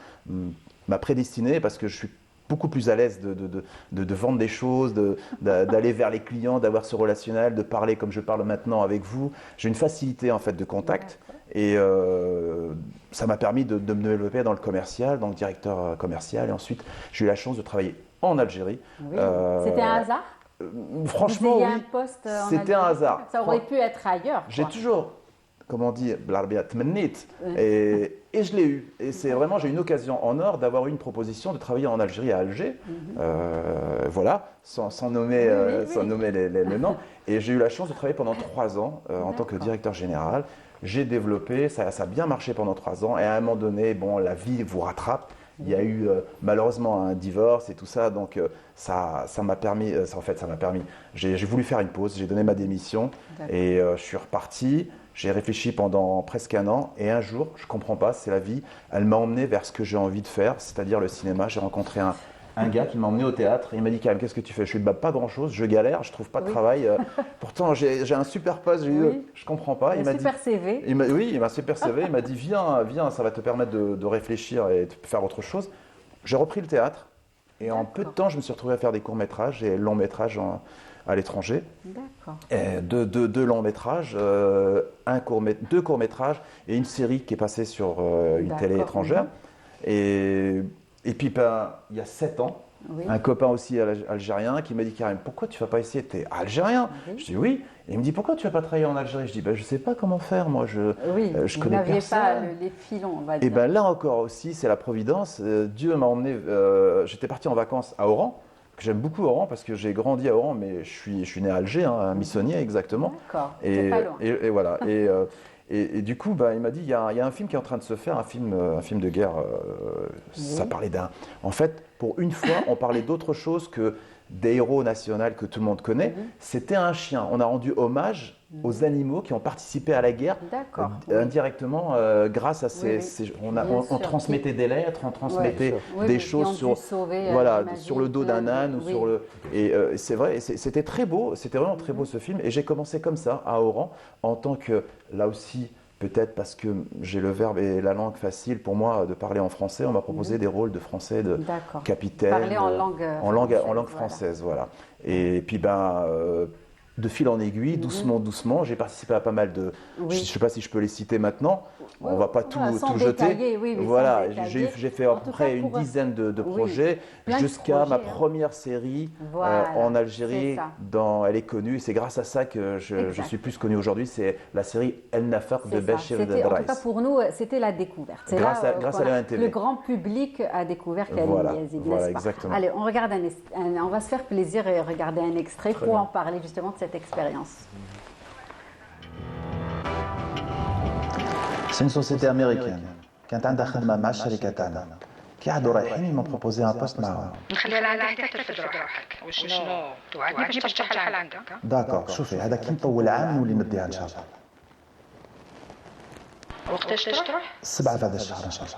prédestinée, parce que je suis beaucoup plus à l'aise de vendre des choses, d'aller vers les clients, d'avoir ce relationnel, de parler comme je parle maintenant avec vous. J'ai une facilité en fait de contact, et ça m'a permis de me développer dans le commercial, donc directeur commercial. Et ensuite, j'ai eu la chance de travailler en Algérie. Oui. C'était un hasard? Franchement, oui. Un poste c'était un hasard. Ça aurait pu être ailleurs. J'ai toujours, comme on dit, et je l'ai eu. Et c'est vraiment, j'ai eu une occasion en or d'avoir eu une proposition de travailler en Algérie, à Alger. Voilà, sans nommer, sans nommer les noms. Et j'ai eu la chance de travailler pendant 3 ans en tant que directeur général. J'ai développé, ça a bien marché pendant 3 ans. Et à un moment donné, bon, la vie vous rattrape. Il y a eu malheureusement un divorce et tout ça, donc ça m'a permis, j'ai voulu faire une pause, j'ai donné ma démission et je suis reparti. J'ai réfléchi pendant presque 1 an et un jour, je ne comprends pas, c'est la vie, elle m'a emmené vers ce que j'ai envie de faire, c'est-à-dire le cinéma. J'ai rencontré un gars qui m'a emmené au théâtre et il m'a dit: Karim, qu'est-ce que tu fais? Je suis pas grand-chose, je galère, je trouve pas de travail. Pourtant, j'ai un super poste, je comprends pas. Il m'a dit, CV. Il m'a super CV. Il m'a dit: viens, ça va te permettre de réfléchir et de faire autre chose. J'ai repris le théâtre et en peu de temps, je me suis retrouvé à faire des courts-métrages et longs métrages à l'étranger. D'accord. Deux longs métrages, 2 courts-métrages et une série qui est passée sur une télé étrangère. Et puis, il y a 7 ans, un copain aussi algérien qui m'a dit: Karim, pourquoi tu ne vas pas essayer? Tu es algérien? Je dis oui. Et il me dit: pourquoi tu ne vas pas travailler en Algérie? Je dis: je ne sais pas comment faire, moi, je connais personne. Pas les filons, on va dire. Et bien là encore aussi, c'est la providence. Dieu m'a emmené, j'étais parti en vacances à Oran, que j'aime beaucoup Oran parce que j'ai grandi à Oran, mais je suis né à Alger, à Missonnier exactement. D'accord, et voilà. Et du coup, il m'a dit: il y a un film qui est en train de se faire, un film de guerre. Ça parlait En fait, pour une fois, on parlait d'autre chose que des héros nationaux que tout le monde connaît. C'était un chien. On a rendu hommage aux animaux qui ont participé à la guerre indirectement grâce à on transmettait des lettres, on transmettait des choses sur le dos d'un âne ou sur le. Et c'est vrai, c'était très beau, c'était vraiment très beau ce film. Et j'ai commencé comme ça à Oran en tant que, là aussi, peut-être parce que j'ai le verbe et la langue facile pour moi de parler en français, on m'a proposé des rôles de français, de capitaine, parler en langue française, voilà. Et puis de fil en aiguille, doucement, j'ai participé à pas mal de. Je ne sais pas si je peux les citer maintenant. On ne va pas tout jeter. Voilà, j'ai fait à peu près une dizaine de projets jusqu'à ma première série en Algérie. Elle est connue. C'est grâce à ça que je suis plus connu aujourd'hui. C'est la série El Nafaq de Béchir Delraïs. En tout cas, pour nous, c'était la découverte. Grâce à l'ANTV. Le grand public a découvert Karim Yazid, n'est-ce pas? Exactement. Allez, on va se faire plaisir et regarder un extrait pour en parler justement de cette expérience. C'est une société américaine. كانت عندها خدمة مع الشركة تاعنا. كي عادوا رايحين يما بروبوزي ان بوست معاهم. نخليها لها حتى ترفد روحك. شنو؟ توعدني باش تفتح الحال عندك. داكور، شوفي هذا كي نطول عام نولي نديها ان شاء الله. وقتاش تروح؟ 7 في هذا الشهر ان شاء الله.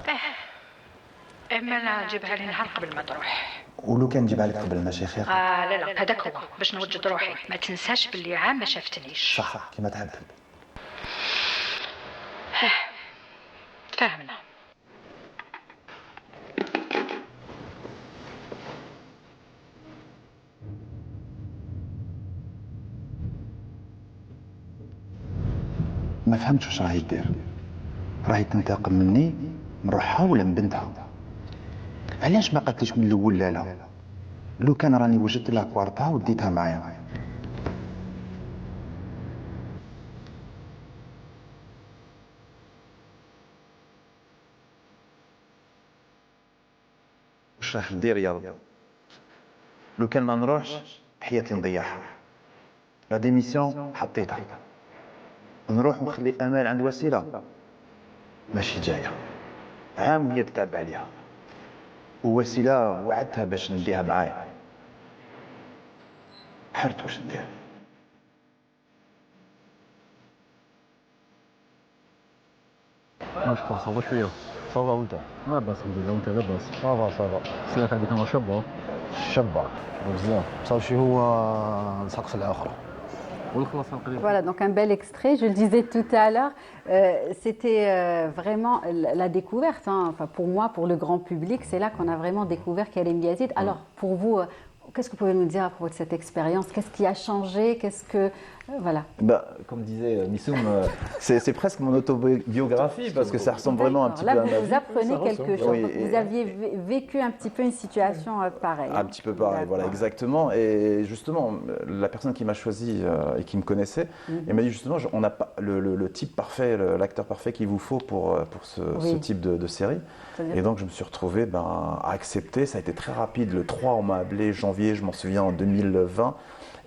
اما انا نجيبها لي نهار قبل ما تروح. ولو كان نجيبها لك قبل ماشي خير؟ لا هذاك هو باش نوجد روحي. ما تنساش باللي عام ما شافتنيش. صح كيما تحب. فاهمنا. ما فهمتش واش راهي دير. راهي تنتقم مني من روحها ولا من بنتها؟ علاش ما قالتليش من الاول لا؟ لو كان راني وجدت لها كوارتها وديتها معايا. واش راح دير يا رب؟ لو كان ما نروحش حياتي نضيعها. لا ديميسيون حطيتها. نروح ونخلي امال عند وسيله ماشي جايه. عام وهي تتعب عليها. ووسيله وعدتها باش نديها معايا. حرت واش ندير. واش صافا شويه صافا وانت ما باس الحمد لله وانت لاباس صافا سلاك هذيك انا شابه بزاف صافي هو سقف الاخر. Voilà, donc un bel extrait, je le disais tout à l'heure, c'était vraiment la découverte, enfin pour moi, pour le grand public, c'est là qu'on a vraiment découvert Karim Yazid. Alors pour vous, qu'est-ce que vous pouvez nous dire à propos de cette expérience? Qu'est-ce qui a changé? Qu'est-ce que Voilà. Bah, comme disait Missoum, c'est presque mon autobiographie parce que ça ressemble vraiment un petit Là, peu à ma vous vie. apprenez quelque chose. Oui, Vous aviez vécu un petit peu une situation pareille. Un petit peu pareil, voilà, exactement. Et justement, la personne qui m'a choisi et qui me connaissait, elle m'a dit justement, on n'a pas le type parfait, l'acteur parfait qu'il vous faut pour ce type de série. Et donc, je me suis retrouvé à accepter. Ça a été très rapide. Le 3, on m'a appelé janvier, je m'en souviens, en 2020.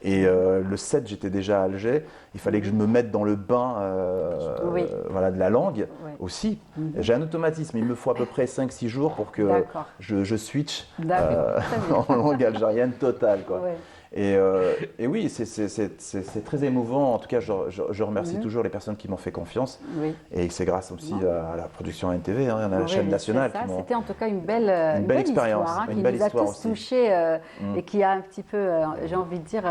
Et le 7, j'étais déjà à Alger. Il fallait que je me mette dans le bain voilà, de la langue aussi. J'ai un automatisme. Il me faut à peu près 5-6 jours pour que je switch en langue algérienne totale, quoi. Et oui, c'est très émouvant. En tout cas, je remercie toujours les personnes qui m'ont fait confiance. Et c'est grâce aussi à la production ANTV, hein, à la chaîne nationale. C'était en tout cas une belle expérience histoire, qui nous a tous touchés et qui a un petit peu, j'ai envie de dire,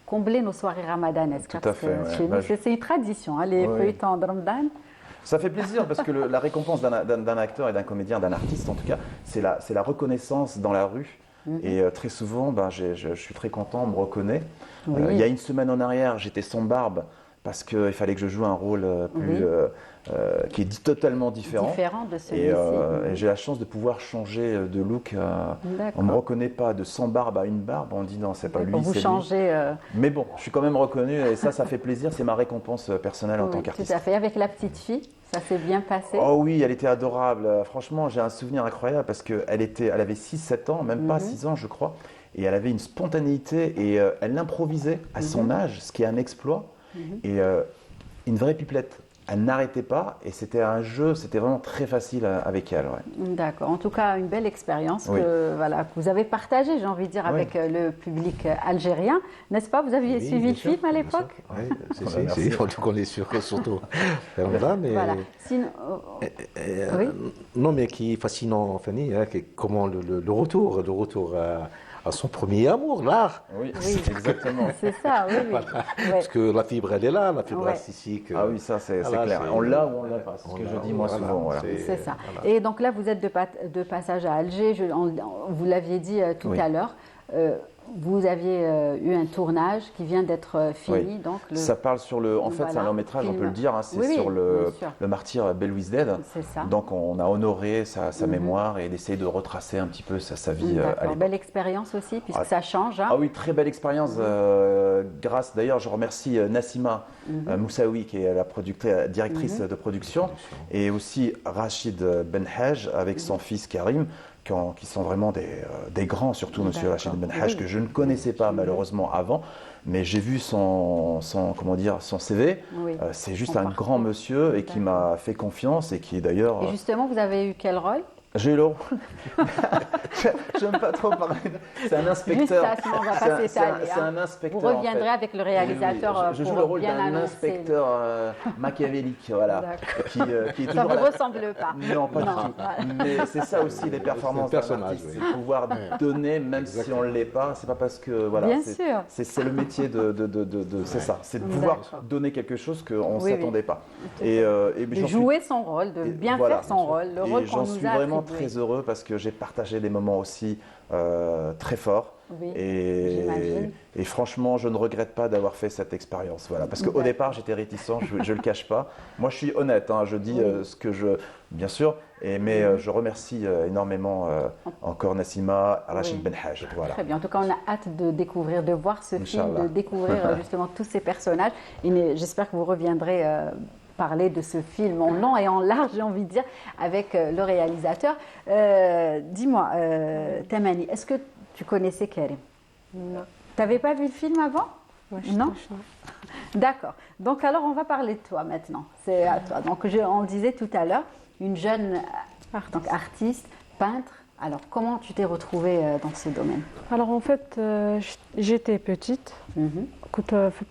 comblé nos soirées ramadanesques. Tout à fait. Chez nous, c'est une tradition, hein, les feuilletons de Ramadan. Ça fait plaisir parce que la récompense d'un acteur et d'un comédien, d'un artiste en tout cas, c'est la reconnaissance dans la rue. Et très souvent, je suis très content, on me reconnaît. Il y a une semaine en arrière, j'étais sans barbe parce qu'il fallait que je joue un rôle qui est totalement différent. Différent de celui-ci. Et j'ai la chance de pouvoir changer de look. On ne me reconnaît pas de sans barbe à une barbe. On dit non, c'est pas lui, vous c'est changez. Mais bon, je suis quand même reconnu et ça fait plaisir. C'est ma récompense personnelle en tant qu'artiste. Tout à fait. Avec la petite fille, ça s'est bien passé? Oh oui, elle était adorable. Franchement, j'ai un souvenir incroyable parce qu'elle avait 6-7 ans, même pas 6 ans, je crois. Et elle avait une spontanéité et elle improvisait à son âge, ce qui est un exploit. Et une vraie pipelette. Elle n'arrêtait pas et c'était un jeu, c'était vraiment très facile avec elle. D'accord. En tout cas, une belle expérience que vous avez partagée, j'ai envie de dire, avec le public algérien. N'est-ce pas? Vous aviez suivi le film à l'époque? Oui, on est sûr que surtout. Voilà. Non, mais qui est fascinant, Fanny, hein, comment le retour à son premier amour, l'art. Oui, exactement. C'est ça, oui. Parce que la fibre, elle est là, la fibre artistique. Ah oui, ça c'est clair. On l'a ou on l'a pas, c'est ce que je dis moi souvent. Voilà. C'est ça. Et donc là, vous êtes de passage à Alger, vous l'aviez dit tout à l'heure. Vous aviez eu un tournage qui vient d'être fini. Donc ça parle sur le. En fait, c'est un long métrage, on peut le dire. Hein, c'est sur le martyr Belouizdad. C'est ça. Donc on a honoré sa mémoire et d'essayer de retracer un vie à l'époque. Belle expérience aussi, puisque ça change. Hein. Ah oui, très belle expérience. D'ailleurs, je remercie Nassima Moussaoui, qui est la directrice de production, et aussi Rachid Benhaj avec son fils Karim. Qui sont vraiment des grands, surtout M. Rachid Benhaj, que je ne connaissais pas malheureusement avant, mais j'ai vu son CV. C'est juste un grand monsieur et qui m'a fait confiance et qui est d'ailleurs... Et justement, vous avez eu quel rôle? J'ai eu le rôle. J'aime pas trop parler. C'est un inspecteur. Juste ça, on va pas s'étaler. C'est un inspecteur. Vous reviendrez avec le réalisateur. Je joue le rôle d'un inspecteur machiavélique, voilà. Qui est ça ne vous ressemble pas. Non, pas du tout. Mais c'est ça aussi les performances d'un artiste, c'est pouvoir donner même si on ne l'est pas. C'est pas parce que voilà. Bien sûr. C'est le métier c'est ça, c'est de pouvoir donner quelque chose qu'on ne s'attendait pas. Et de jouer son rôle, de bien faire son rôle, le rôle qu'on nous a attribué. Très heureux parce que j'ai partagé des moments aussi très forts et franchement je ne regrette pas d'avoir fait cette expérience, voilà, parce qu'au départ j'étais réticent, je le cache pas, moi je suis honnête, hein, je dis ce que bien sûr, mais je remercie énormément encore Nassima, Rachid Benhaj, voilà. Très bien, en tout cas on a hâte de découvrir, de voir ce film, de découvrir justement tous ces personnages et j'espère que vous reviendrez parler de ce film en long et en large, j'ai envie de dire, avec le réalisateur. Dis-moi, Tamani, est-ce que tu connaissais Karim? Non. Tu n'avais pas vu le film avant? Non. D'accord. Donc alors, on va parler de toi maintenant. C'est à toi. Donc, on le disait tout à l'heure, une jeune artiste, peintre. Alors, comment tu t'es retrouvée dans ce domaine? Alors, en fait, j'étais petite,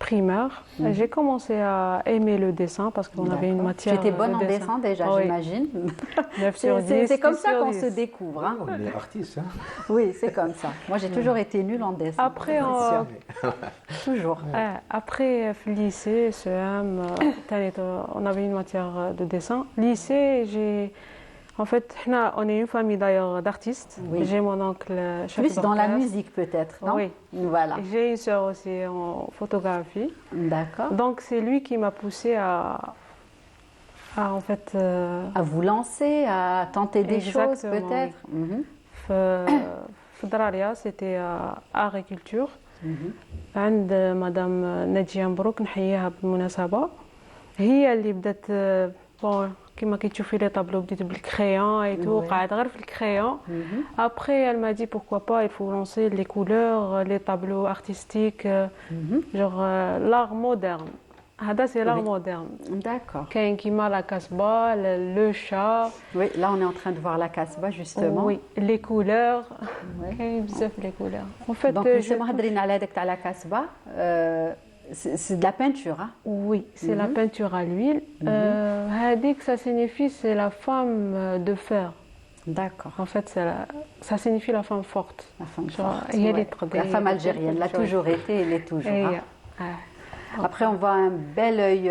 primaire. J'ai commencé à aimer le dessin parce qu'on avait une matière. Tu étais bonne en dessin déjà, j'imagine. 9 sur 10. C'est comme ça qu'on se découvre. Hein. On est artiste. Hein. Oui, c'est comme ça. Moi, j'ai toujours été nulle en dessin. Après, toujours. Après, lycée, CM, on avait une matière de dessin. Lycée, En fait, on est une famille d'ailleurs d'artistes. Oui. J'ai mon oncle chef Plus dans la d'orchestre. musique peut-être, non? Oui. Voilà. J'ai une sœur aussi en photographie. D'accord. Donc c'est lui qui m'a poussée en fait. À vous lancer, à tenter des choses Exactement, peut-être. Mhm. في الدرارية c'était art et culture. عند مدام ناجية مبروك نحييها بالمناسبة. هي اللي بدات بون كما كتشوفي لي طابلو بديت بالكريون اي تو قاعد غير في الكريون. Après elle m'a dit pourquoi pas il faut lancer les couleurs, les tableaux artistiques, genre l'art moderne. هذا c'est l'art moderne. D'accord. كاين كيما la casbah, le chat. Oui, là on est en train de voir la casbah justement. Oui, les couleurs. Ouais. كاين بزاف les couleurs. En fait, Donc نسمو هضرين على هذاك تاع la casbah. C'est de la peinture, hein? Oui, c'est la peinture à l'huile. Hadik, ça signifie c'est la femme de fer. D'accord. En fait, ça signifie la femme forte. La femme Genre, forte, il y a ouais. La femme algérienne, l'a toujours été, elle est toujours. Hein. Après, on voit un bel œil,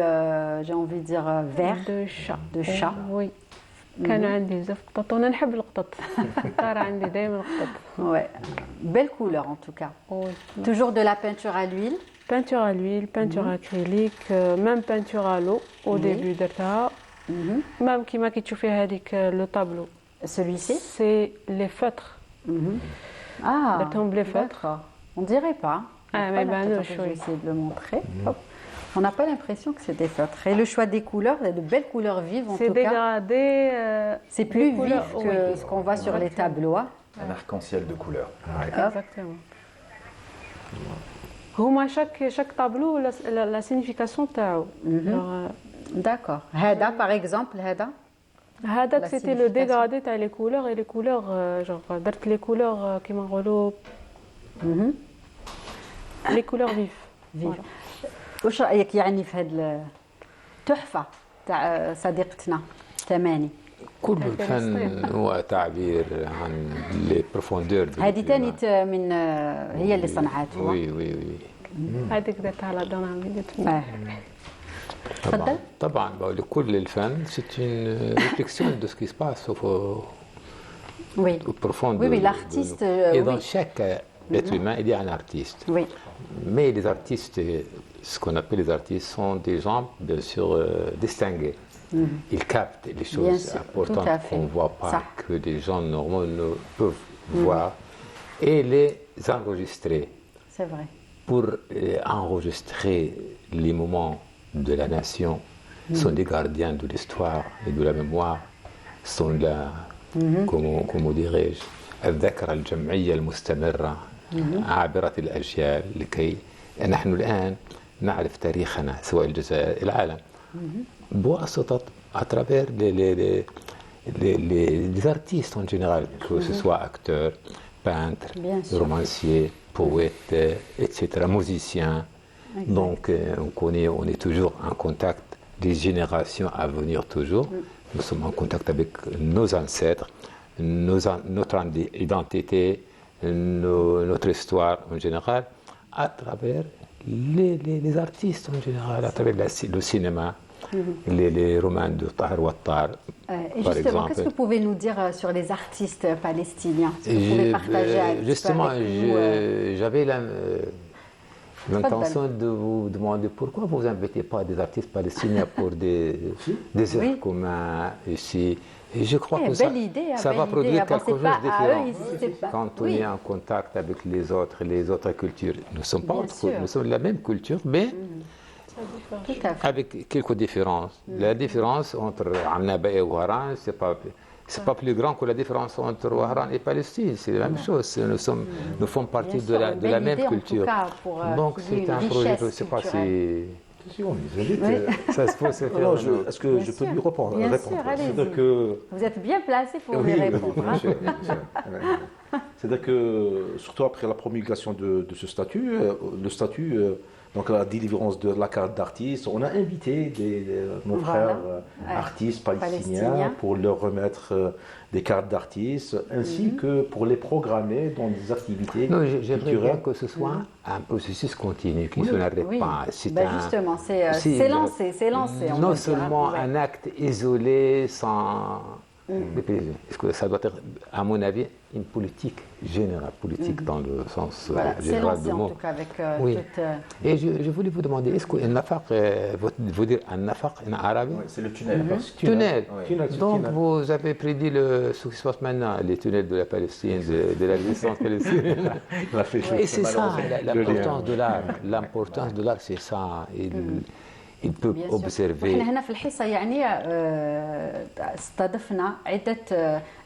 j'ai envie de dire vert. De chat. De chat. Oui. كان عندي بزاف قطط وانا نحب القطط. صار عندي دائما قطط. Ouais. Belle couleur en tout cas. Oui. Toujours de la peinture à l'huile. Peinture à l'huile, peinture acrylique, même peinture à l'eau au début درتها. Même كيما كتشوفي هذيك le tableau. Celui-ci? C'est les feutres. Ah, درتهم بلي فeutres. d'accord. On dirait pas. Ah, mais ben non, je vais essayer de le montrer. Hop. On n'a pas l'impression que c'est des feutres. Et le choix des couleurs, il y a de belles couleurs vives en tout cas. C'est dégradé. C'est plus vif que ce qu'on voit sur les tableaux. Hein. Un arc-en-ciel de couleurs. Exactement. هما chaque tableau la signification تاعو. D'accord. هذا par exemple هذا. هذاك c'était le dégradé تاع les couleurs et les couleurs genre درت les couleurs كيما نقولوا les couleurs vives. واش رايك يعني في هذه التحفه تاع صديقتنا تماني؟ كل الفن هو تعبير عن لي بروفوندور. هذه ثاني من هي اللي صنعته. وي وي وي. هذيك درتها على دونامي. تفضل. طبعا لكل الفن c'est une réflexion de ce qui se passe au profond. Oui, l'artiste. Et dans chaque être humain, il y a un artiste. Oui. Mais les artistes, ce qu'on appelle les artistes, sont des gens, bien sûr, distingués. Ils captent les choses importantes qu'on ne voit pas, que des gens normaux ne peuvent voir, et les enregistrer. C'est vrai. Pour enregistrer les moments de la nation, sont des gardiens de l'histoire et de la mémoire, sont là, comment dirais-je, الذاكرة الجمعية المستمرة عابرة الأجيال لكي نحن الآن نعرف تاريخنا سواء الجزائر العالم بواسطة à travers les artistes en général, que ce soit acteurs, peintres, romanciers, poètes, etc., musiciens. Donc on est toujours en contact des générations à venir toujours. Nous sommes en contact avec nos ancêtres, notre identité, notre histoire en général, à travers les artistes en général, à travers le cinéma, les romans de Tahir Wattar, par justement, qu'est-ce que vous pouvez nous dire sur les artistes palestiniens? Si vous pouvez partager un justement, petit peu avec j'avais l'intention de vous demander pourquoi vous n'invitez pas des artistes palestiniens pour des œuvres communs ici. Et je crois que ça va produire quelque chose de différent. Quand on est en contact avec les autres cultures, nous ne sommes pas nous sommes de la même culture, mais avec quelques différences. La différence entre Annaba et Ouaran, c'est pas plus grand que la différence entre Ouaran et Palestine. C'est la même chose. Nous faisons partie de la même culture. Donc c'est un projet, je ne sais pas si... Ça se pose. Est-ce que je peux lui répondre? Bien sûr, allez-y. Vous êtes bien placé pour lui répondre. C'est-à-dire que, surtout après la promulgation de ce statut, le statut, donc la délivrance de la carte d'artiste, on a invité nos frères artistes palestiniens pour leur remettre des cartes d'artistes, ainsi que pour les programmer dans des activités culturelles. J'aimerais bien que ce soit un processus continu, qui ne s'arrête pas. Justement, c'est lancé. Non seulement un acte isolé, des paysans. Est-ce que ça doit être, à mon avis, une politique générale, politique dans le sens C'est général lancé du en mot. tout cas avec Oui. toute... Et je voulais vous demander, est-ce que Nafaq, vous dire Nafaq en arabe? C'est le tunnel. Tunnel. Tunnel, c'est Donc tunnel. vous avez prédit ce qui se passe maintenant, les tunnels de la Palestine, de l'existence palestinienne. Il a fait Et c'est ça l'importance lien. de l'art. L'importance de l'art, c'est ça. Il peut Bien sûr. observer. احنا هنا في الحصه يعني استضفنا عده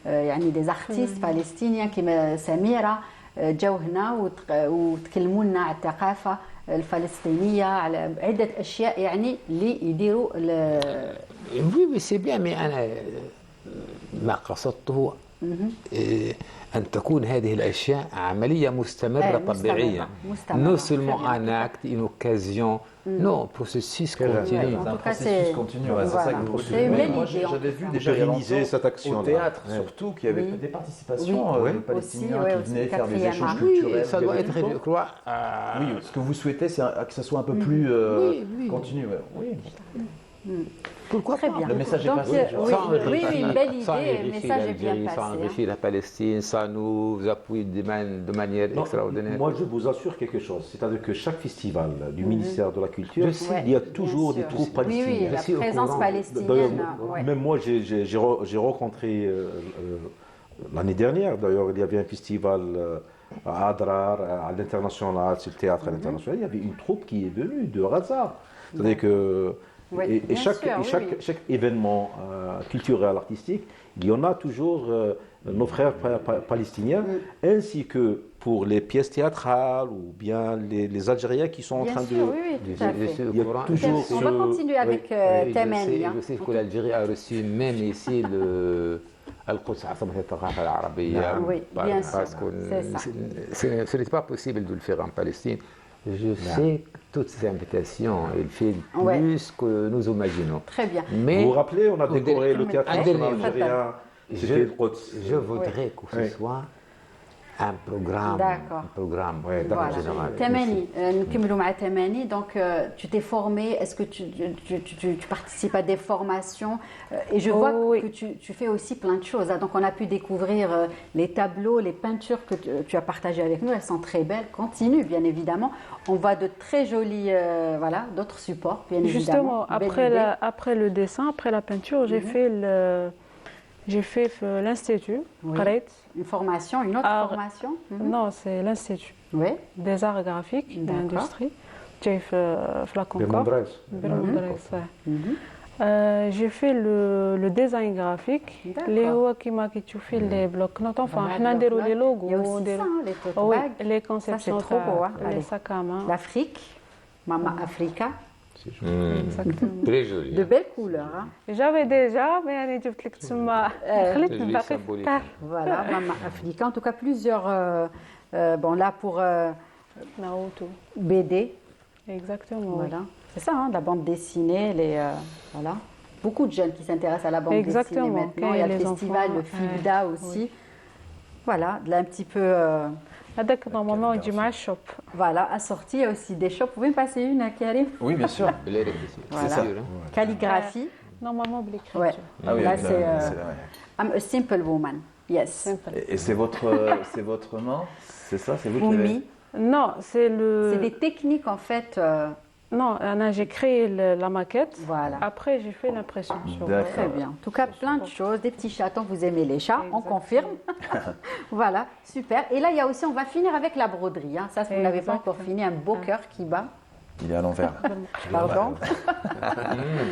يعني دي زارتيست بالستينيان كما سميره جاو هنا وتكلموا لنا على الثقافه الفلسطينيه على عده اشياء يعني اللي يديروا Oui, c'est bien, mais أنا ما قصدته أن تكون هذه الأشياء عملية مستمرة طبيعية. Non seulement un acte, une occasion. Non, processus continu. En tout cas, processus c'est continu, ouais, c'est voilà. ça que vous C'est une belle Moi, idée, en j'avais tout vu cas. déjà il y a Pérenniser longtemps, cette action-là. au théâtre Ouais. surtout, qu'il y avait Oui. des participations Oui. palestiniens Aussi, ouais, qui venaient aussi, faire des quatrième échanges art. culturels. Ça doit qu'il y être, avait je crois. Oui, ce que vous souhaitez, c'est que ça soit un peu plus oui. continu. Ouais. Oui. Pourquoi Très pas? bien. Le message est Donc, passé. oui, Ça enrichit- oui, une belle ça idée, le enrichit message est bien l'Algérie, passé. ça enrichit la Palestine, ça nous appuie de manière Non, extraordinaire. moi, je vous assure quelque chose. C'est-à-dire que chaque festival du ministère de la Culture, Ouais, il y a bien toujours des sûr. troupes Oui, oui, palestiniennes. la Je suis au présence courant. D'ailleurs, palestinienne. ouais. même moi, j'ai rencontré l'année dernière, d'ailleurs, il y avait un festival à Adrar, à l'international, c'est le théâtre à l'international. Il y avait une troupe qui est venue de Gaza. C'est-à-dire que Oui, et bien chaque, sûr, et oui, chaque, oui. chaque événement culturel, artistique, il y en a toujours nos frères palestiniens, ainsi que pour les pièces théâtrales ou bien les Algériens qui sont en Bien train sûr, de... oui, oui, tout à Je fait. suis au Il y a courant. toujours On va continuer avec Oui, Temeni. je sais que l'Algérie a reçu même ici le Al-Quds عاصمة الثقافة العربية. Oui, bien sûr, parce que c'est ça. ce n'est pas possible de le faire en Palestine. Je sais que toutes ces invitations, elles font Ouais. plus que nous imaginons. Très bien. Mais Vous vous rappelez, on a décoré le théâtre un national dernier- algérien, c'était le Quds. je voudrais que ce Oui. soit un programme. D'accord. Un programme Ouais, d'accord. Voilà. général. Temeni, نكملوا مع Temeni. Donc, tu t'es formé. Est-ce que tu participes à des formations? Et je vois oui. que tu fais aussi plein de choses. Hein. Donc, on a pu découvrir les tableaux, les peintures que tu as partagées avec nous. Elles sont très belles. Continue, bien évidemment. On voit de très jolis, voilà, d'autres supports, bien Justement, évidemment. Belle idée. après le dessin, après la peinture, j'ai fait l'Institut, Oui. قريت. Une formation, une autre Ah, formation. Non, c'est l'Institut Oui. des arts graphiques et D'accord. l'industrie. J'ai fait la Concorde. Bermondrez. Bermondrez, ouais. J'ai fait le design graphique. D'accord. اللي هو كيما كتشوفي les blocs notes. Enfin, Voilà, حنا نديروا bloc les notes. logos. Il y a aussi نديروا- ça, hein, les tote Oui, bags. les conceptions, Ça, c'est trop beau, hein. les Allez. sacs à main. L'Afrique, Mama Africa. Exactement. Très joli. De belles couleurs. Hein. J'avais déjà, mais أنا جبت لك تما خليت Joli, الباقي في symbolique. الدار. Voilà, Mama Africa. En tout cas, plusieurs. Bon, là, pour Naruto. BD. Exactement. Voilà. C'est ça, hein, la bande dessinée. Voilà. Beaucoup de jeunes qui s'intéressent à la bande Exactement. dessinée maintenant. Quand Il y a le les festival, enfants, le FILDA aussi. Voilà, là, un petit peu. هذاك normalement يجي مع الشوب. Voilà, assorti. Il y a aussi des shops. Vous pouvez me passer une, Karim? Oui, bien sûr. Bel ici. Voilà. C'est sûr. Hein. Calligraphie. Normalement بالécriture. Ouais. Ah oui, Là, là, c'est ouais. I'm a simple woman. Yes. Simple. Et c'est votre main, c'est ça, c'est vous qui avez. Oumi. Non, c'est le. C'est des techniques en fait. Non, Anna, j'ai créé la maquette. Voilà. Après, j'ai fait l'impression sur. D'accord. Très bien. En tout cas, plein de choses, des petits chatons, vous aimez les chats, on confirme. Voilà, super. Et là, il y a aussi, on va finir avec la broderie. Hein. Ça, vous n'avez pas encore fini, un beau cœur qui bat. Il est à l'envers. Pardon.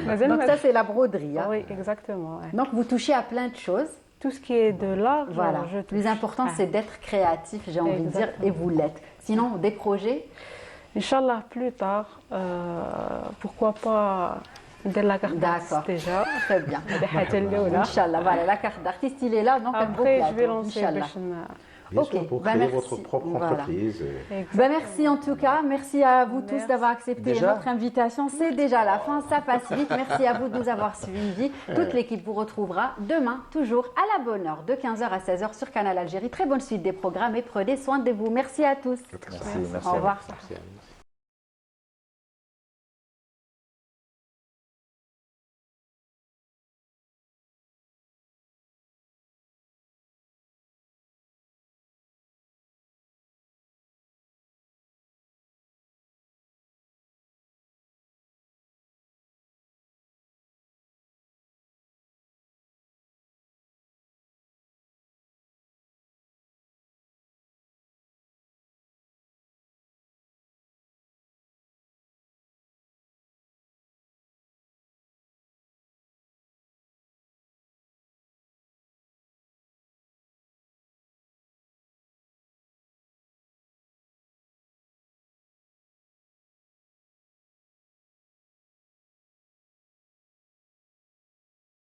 مازال Donc ما- ça, c'est la broderie. Hein. Ah oui, exactement. ouais. Donc vous touchez à plein de choses. Tout ce qui est de l'art, Voilà. je Le touche. plus important, c'est d'être créatif, j'ai envie de dire, Exactement. et vous l'êtes. Sinon, des projets. Inch'Allah, plus tard, pourquoi pas de la carte d'artiste D'accord. déjà. Très bien. الحاجة الأولى. Inch'Allah. Voilà, la carte d'artiste, il est là, donc un beau Après, plateau. je vais lancer Inch'Allah. باش ن- Bien Ok, sûr, pour bah créer merci. votre propre Voilà. entreprise. Ben, merci en tout cas, merci à vous tous Merci. d'avoir accepté Déjà notre invitation. C'est déjà la fin, ça passe vite. Merci à vous de nous avoir suivis. Toute l'équipe vous retrouvera demain, toujours à la bonne heure, de 15h à 16h sur Canal Algérie. Très bonne suite des programmes et prenez soin de vous. Merci à tous. Merci, merci Au à vous. revoir. Merci à vous.